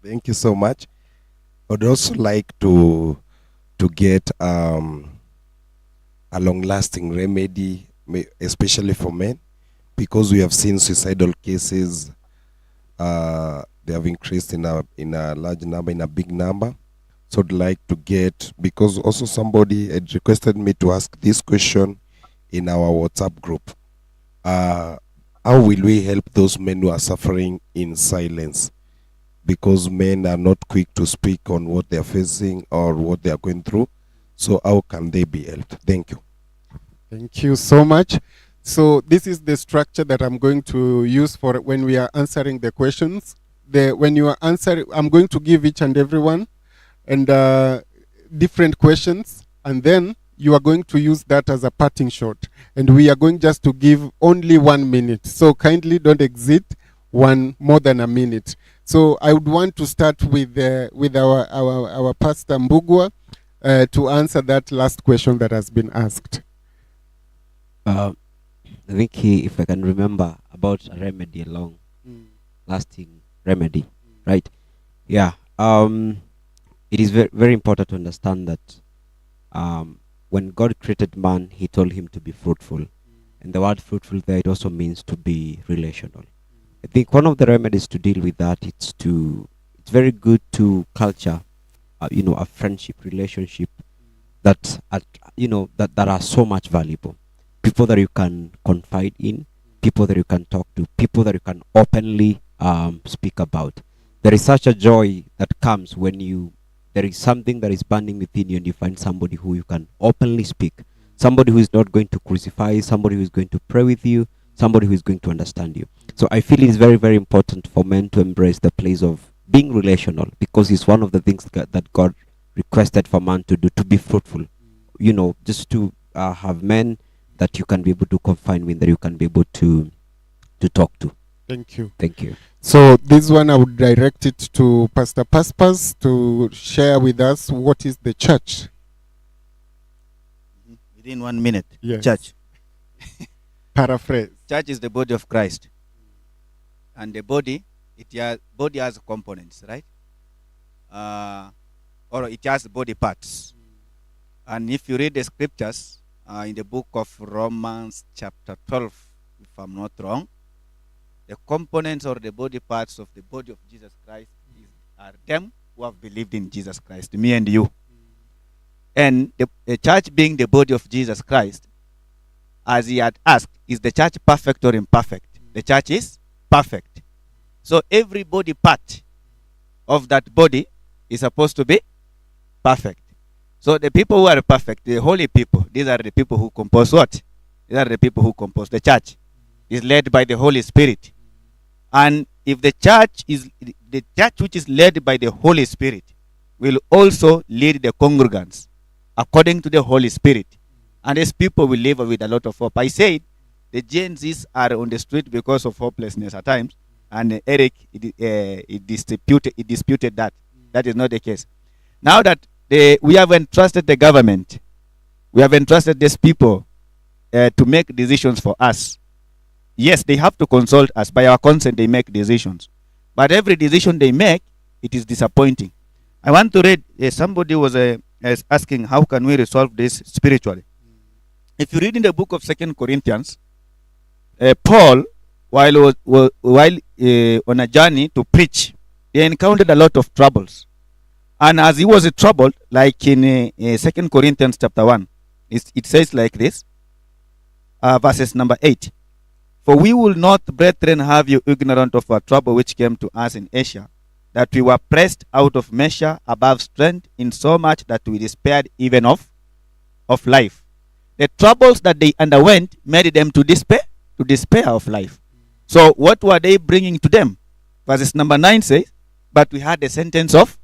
thank you so much. I'd also like to get a long-lasting remedy, especially for men, because we have seen suicidal cases. They have increased in a large number, in a big number. So I'd like to get, because also somebody had requested me to ask this question in our WhatsApp group. How will we help those men who are suffering in silence? Because men are not quick to speak on what they are facing or what they are going through. So how can they be helped? Thank you. Thank you so much. So this is the structure that I'm going to use for when we are answering the questions. When you are answering, I'm going to give each and everyone and different questions, and then you are going to use that as a parting shot. And we are going just to give only 1 minute. So kindly don't exceed more than a minute. So I would want to start with our Pastor Mbugua to answer that last question that has been asked. I think if I can remember about a remedy, a long lasting remedy, right? Yeah. It is very, very important to understand that when God created man, he told him to be fruitful. And the word fruitful there, it also means to be relational. I think one of the remedies to deal with that, it's very good to culture, a friendship relationship that are so much valuable. People that you can confide in, people that you can talk to, people that you can openly speak about. There is such a joy that comes when there is something that is burning within you and you find somebody who you can openly speak, somebody who is not going to crucify you, somebody who is going to pray with you, somebody who is going to understand you. So I feel it is very, very important for men to embrace the place of being relational, because it's one of the things that God requested for man to do, to be fruitful. Just to have men that you can be able to confine with, that you can be able to talk to. Thank you. Thank you. So this one I would direct it to Pastor Paspas to share with us what is the church. Within 1 minute. Yes. Church. Paraphrase. Church is the body of Christ. And the body has components, right? Or it has body parts. And if you read the scriptures in the book of Romans chapter 12, if I'm not wrong, the components or the body parts of the body of Jesus Christ are them who have believed in Jesus Christ, me and you. And the church being the body of Jesus Christ, as he had asked, is the church perfect or imperfect? The church is perfect. So every body part of that body is supposed to be perfect. So the people who are perfect, the holy people, these are the people who compose what? These are the people who compose the church. Is led by the Holy Spirit. And if the church which is led by the Holy Spirit will also lead the congregants according to the Holy Spirit. And these people will live with a lot of hope. I said the Gen Zs are on the street because of hopelessness at times. And Eric he disputed that. That is not the case. Now that we have entrusted the government, we have entrusted these people to make decisions for us. Yes, they have to consult us. By our consent, they make decisions. But every decision they make, it is disappointing. I want to read, somebody was asking, how can we resolve this spiritually? If you read in the book of 2 Corinthians, Paul, while on a journey to preach, he encountered a lot of troubles. And as he was troubled, like in 2 Corinthians chapter 1, it says like this, verses number 8. For we will not, brethren, have you ignorant of our trouble which came to us in Asia, that we were pressed out of measure above strength, in so much that we despaired even of life. The troubles that they underwent made them to despair of life. So what were they bringing to them? Verses number 9 says, but we had the sentence of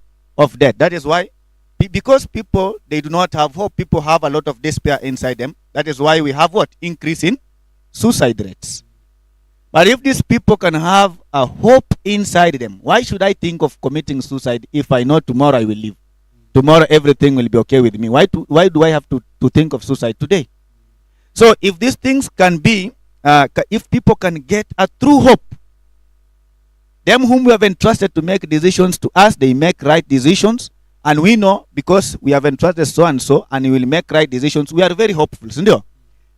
death. That is why, because people, they do not have hope, people have a lot of despair inside them. That is why we have what? Increase in suicide rates. But if these people can have a hope inside them, why should I think of committing suicide if I know tomorrow I will live? Tomorrow everything will be okay with me. Why do I have to think of suicide today? So if these things can be, if people can get a true hope Them whom we have entrusted to make decisions to us, they make right decisions. And we know because we have entrusted so and so, and he will make right decisions. We are very hopeful. Sindio?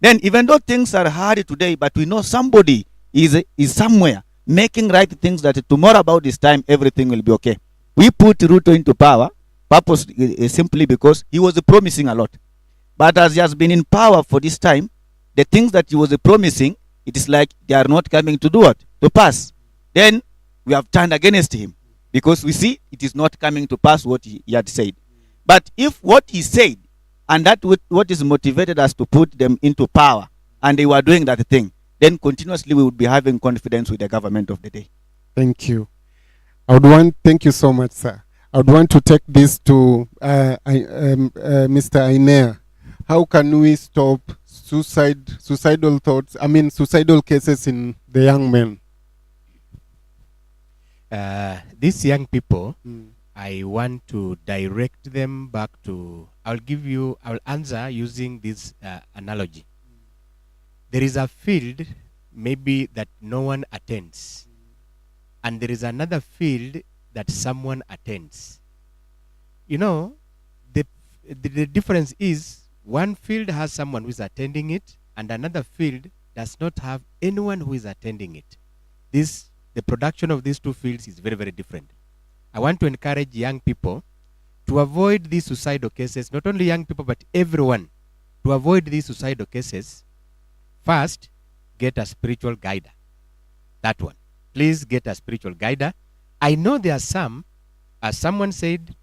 Then, even though things are hard today, but we know somebody is somewhere making right things that tomorrow about this time everything will be okay. We put Ruto into power, purpose simply because he was promising a lot. But as he has been in power for this time, the things that he was promising, it is like they are not coming to do what? To pass. Then we have turned against him because we see it is not coming to pass what he had said. But if what he said, and that what is motivated us to put them into power, and they were doing that thing, then continuously we would be having confidence with the government of the day. Thank you. Thank you so much, sir. I would want to take this to Mr. Ainea. How can we stop suicidal cases in the young men? These young people, I want to direct them back to, I'll answer using this analogy. There is a field maybe that no one attends, and there is another field that someone attends. You know, the difference is one field has someone who is attending it, and another field does not have anyone who is attending it. The production of these two fields is very, very different. I want to encourage young people to avoid these suicidal cases, not only young people, but everyone, to avoid these suicidal cases. First, get a spiritual guider. That one. Please get a spiritual guider. I know there are some, as someone said,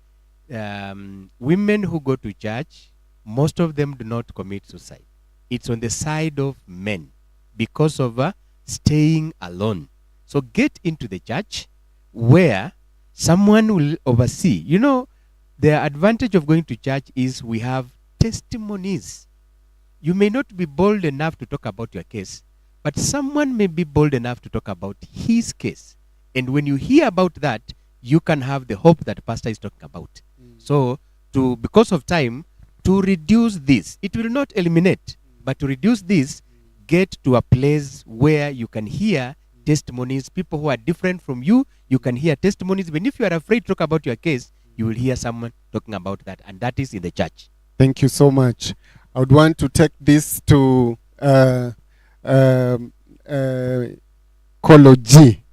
women who go to church, most of them do not commit suicide. It's on the side of men because of staying alone. So get into the church where someone will oversee. You know, the advantage of going to church is we have testimonies. You may not be bold enough to talk about your case, but someone may be bold enough to talk about his case. And when you hear about that, you can have the hope that pastor is talking about. So, because of time, to reduce this, it will not eliminate, but to reduce this, get to a place where you can hear testimonies, people who are different from you, you can hear testimonies. Even if you are afraid to talk about your case, you will hear someone talking about that, and that is in the church. Thank you so much. I would want to take this to Kolo G,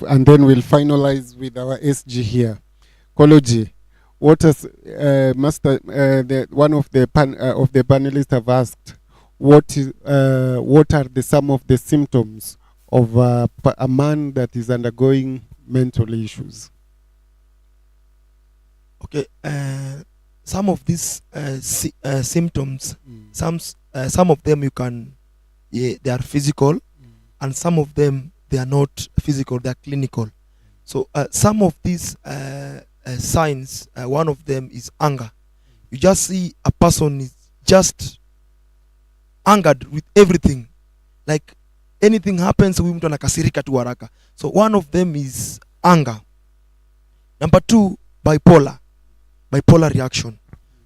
and then we'll finalize with our SG here. Kolo G, what has one of the panelists have asked? What are some of the symptoms of a man that is undergoing mental issues? Okay, some of these symptoms, some of them they are physical, and some of them they are not physical, they are clinical. So some of these signs, one of them is anger. You just see a person is just angered with everything, like anything happens, huyu mtu anakasirika tu haraka. So one of them is anger. Number two, bipolar reaction.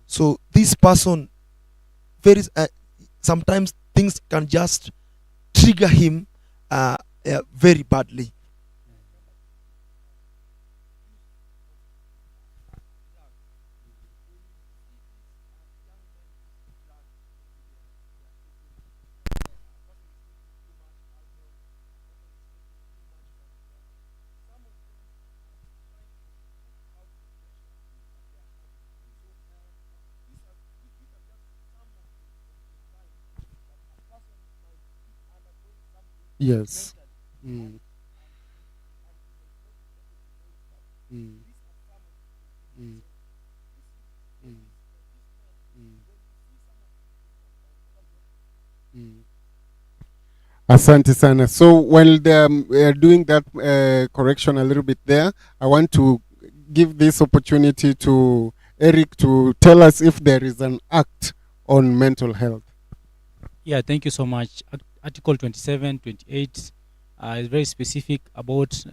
So this person, sometimes things can just trigger him very badly. Yes. Asante sana. So while they're doing that correction a little bit there, I want to give this opportunity to Eric to tell us if there is an act on mental health. Yeah, thank you so much. Article 27, 28 is very specific about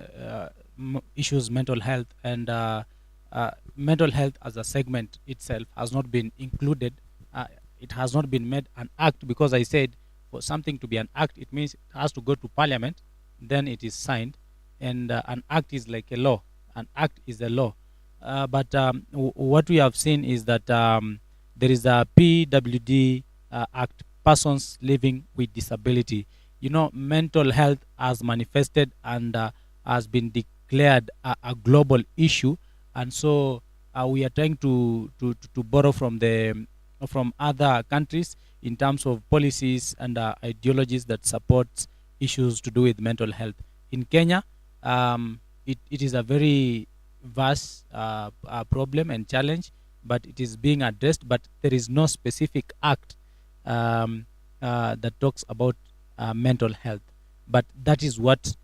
issues mental health, and mental health as a segment itself has not been included. It has not been made an act, because I said for something to be an act, it means it has to go to parliament, then it is signed, and an act is like a law. An act is a law. But what we have seen is that there is a PWD Act, persons living with disability. You know, mental health has manifested and has been declared a global issue, and so we are trying to borrow from other countries in terms of policies and ideologies that supports issues to do with mental health. In Kenya, it is a very vast problem and challenge, but it is being addressed, but there is no specific act that talks about mental health. But that is what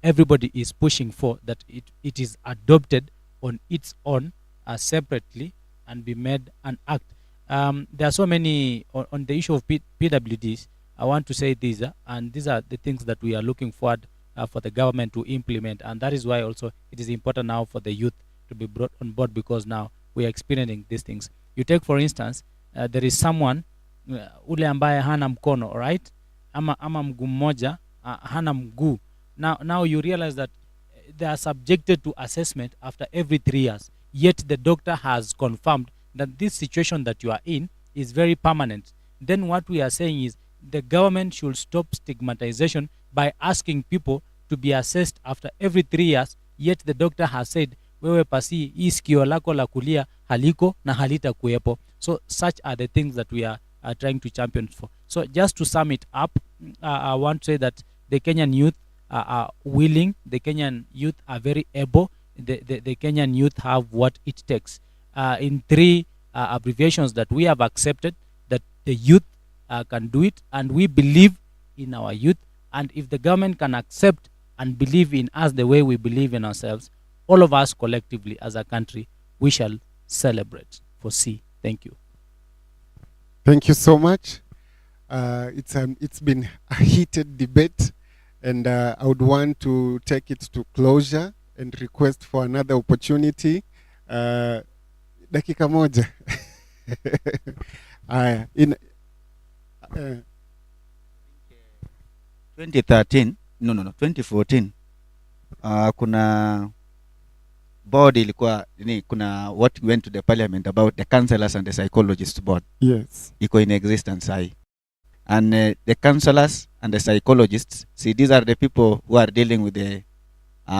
everybody is pushing for, that it is adopted on its own separately and be made an act. There are so many on the issue of PWDs. I want to say these, and these are the things that we are looking forward for the government to implement, and that is why also it is important now for the youth to be brought on board, because now we are experiencing these things. You take for instance, there is someone ule ambaye hana mkono, right? Ama mguu mmoja, hana mguu. Now you realize that they are subjected to assessment after every 3 years, yet the doctor has confirmed that this situation that you are in is very permanent. Then what we are saying is the government should stop stigmatization by asking people to be assessed after every 3 years, yet the doctor has said wewe pasi hii sikio lako la kulia haliko na halita kuepo. So such are the things that we are trying to champion for. So just to sum it up, I want to say that the Kenyan youth are willing, the Kenyan youth are very able, the Kenyan youth have what it takes. In 3 abbreviations that we have accepted, that the youth can do it, and we believe in our youth, and if the government can accept and believe in us the way we believe in ourselves, all of us collectively as a country, we shall celebrate for C. Thank you. Thank you so much. It's been a heated debate, and I would want to take it to closure and request for another opportunity. Dakika moja. In 2014 kuna board ilikuwa kuna what went to the parliament about the counselors and the psychologists board. Yes. Iko in existence high. And the counselors and the psychologists, see, these are the people who are dealing with the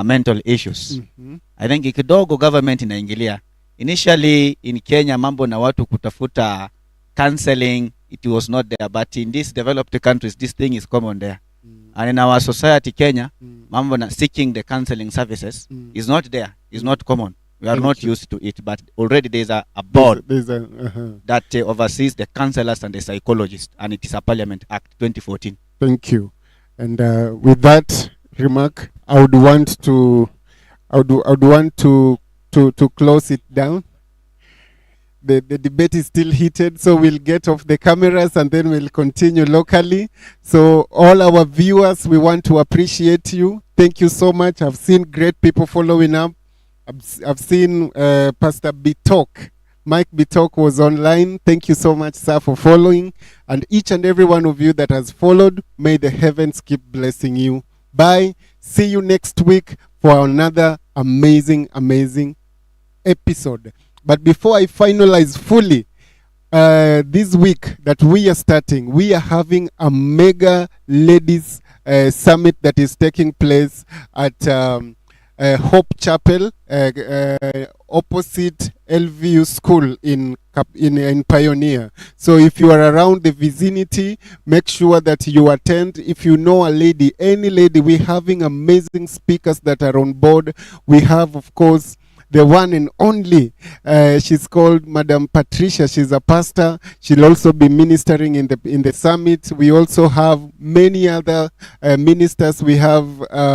mental issues. I think kidogo government inaingilia. Initially in Kenya, mambo na watu kutafuta counseling, it was not there, but in these developed countries this thing is common there. And in our society, Kenya, mambo na seeking the counseling services is not there, is not common. We are not used to it, but already there's a board that oversees the counselors and the psychologists, and it is a Parliament Act 2014. Thank you. And with that remark, I would want to close it down. The debate is still heated, so we'll get off the cameras and then we'll continue locally. So all our viewers, we want to appreciate you. Thank you so much. I've seen great people following up. I've seen Pastor Bitok. Mike Bitok was online. Thank you so much, sir, for following. And each and every one of you that has followed, may the heavens keep blessing you. Bye. See you next week for another amazing episode. But before I finalize fully, this week that we are starting, we are having a mega ladies summit that is taking place at Hope Chapel, opposite LVU School in Pioneer. So if you are around the vicinity, make sure that you attend. If you know a lady, any lady, we're having amazing speakers that are on board. We have, of course, the one and only, she's called Madam Patricia. She's a pastor. She'll also be ministering in the summit. We also have many other ministers. We have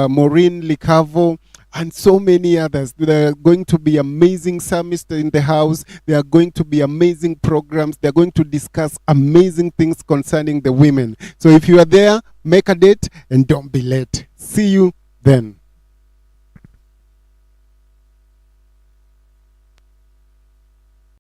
Maureen Likavo and so many others. There are going to be amazing summits in the house. There are going to be amazing programs. They're going to discuss amazing things concerning the women. So if you are there, make a date and don't be late. See you then.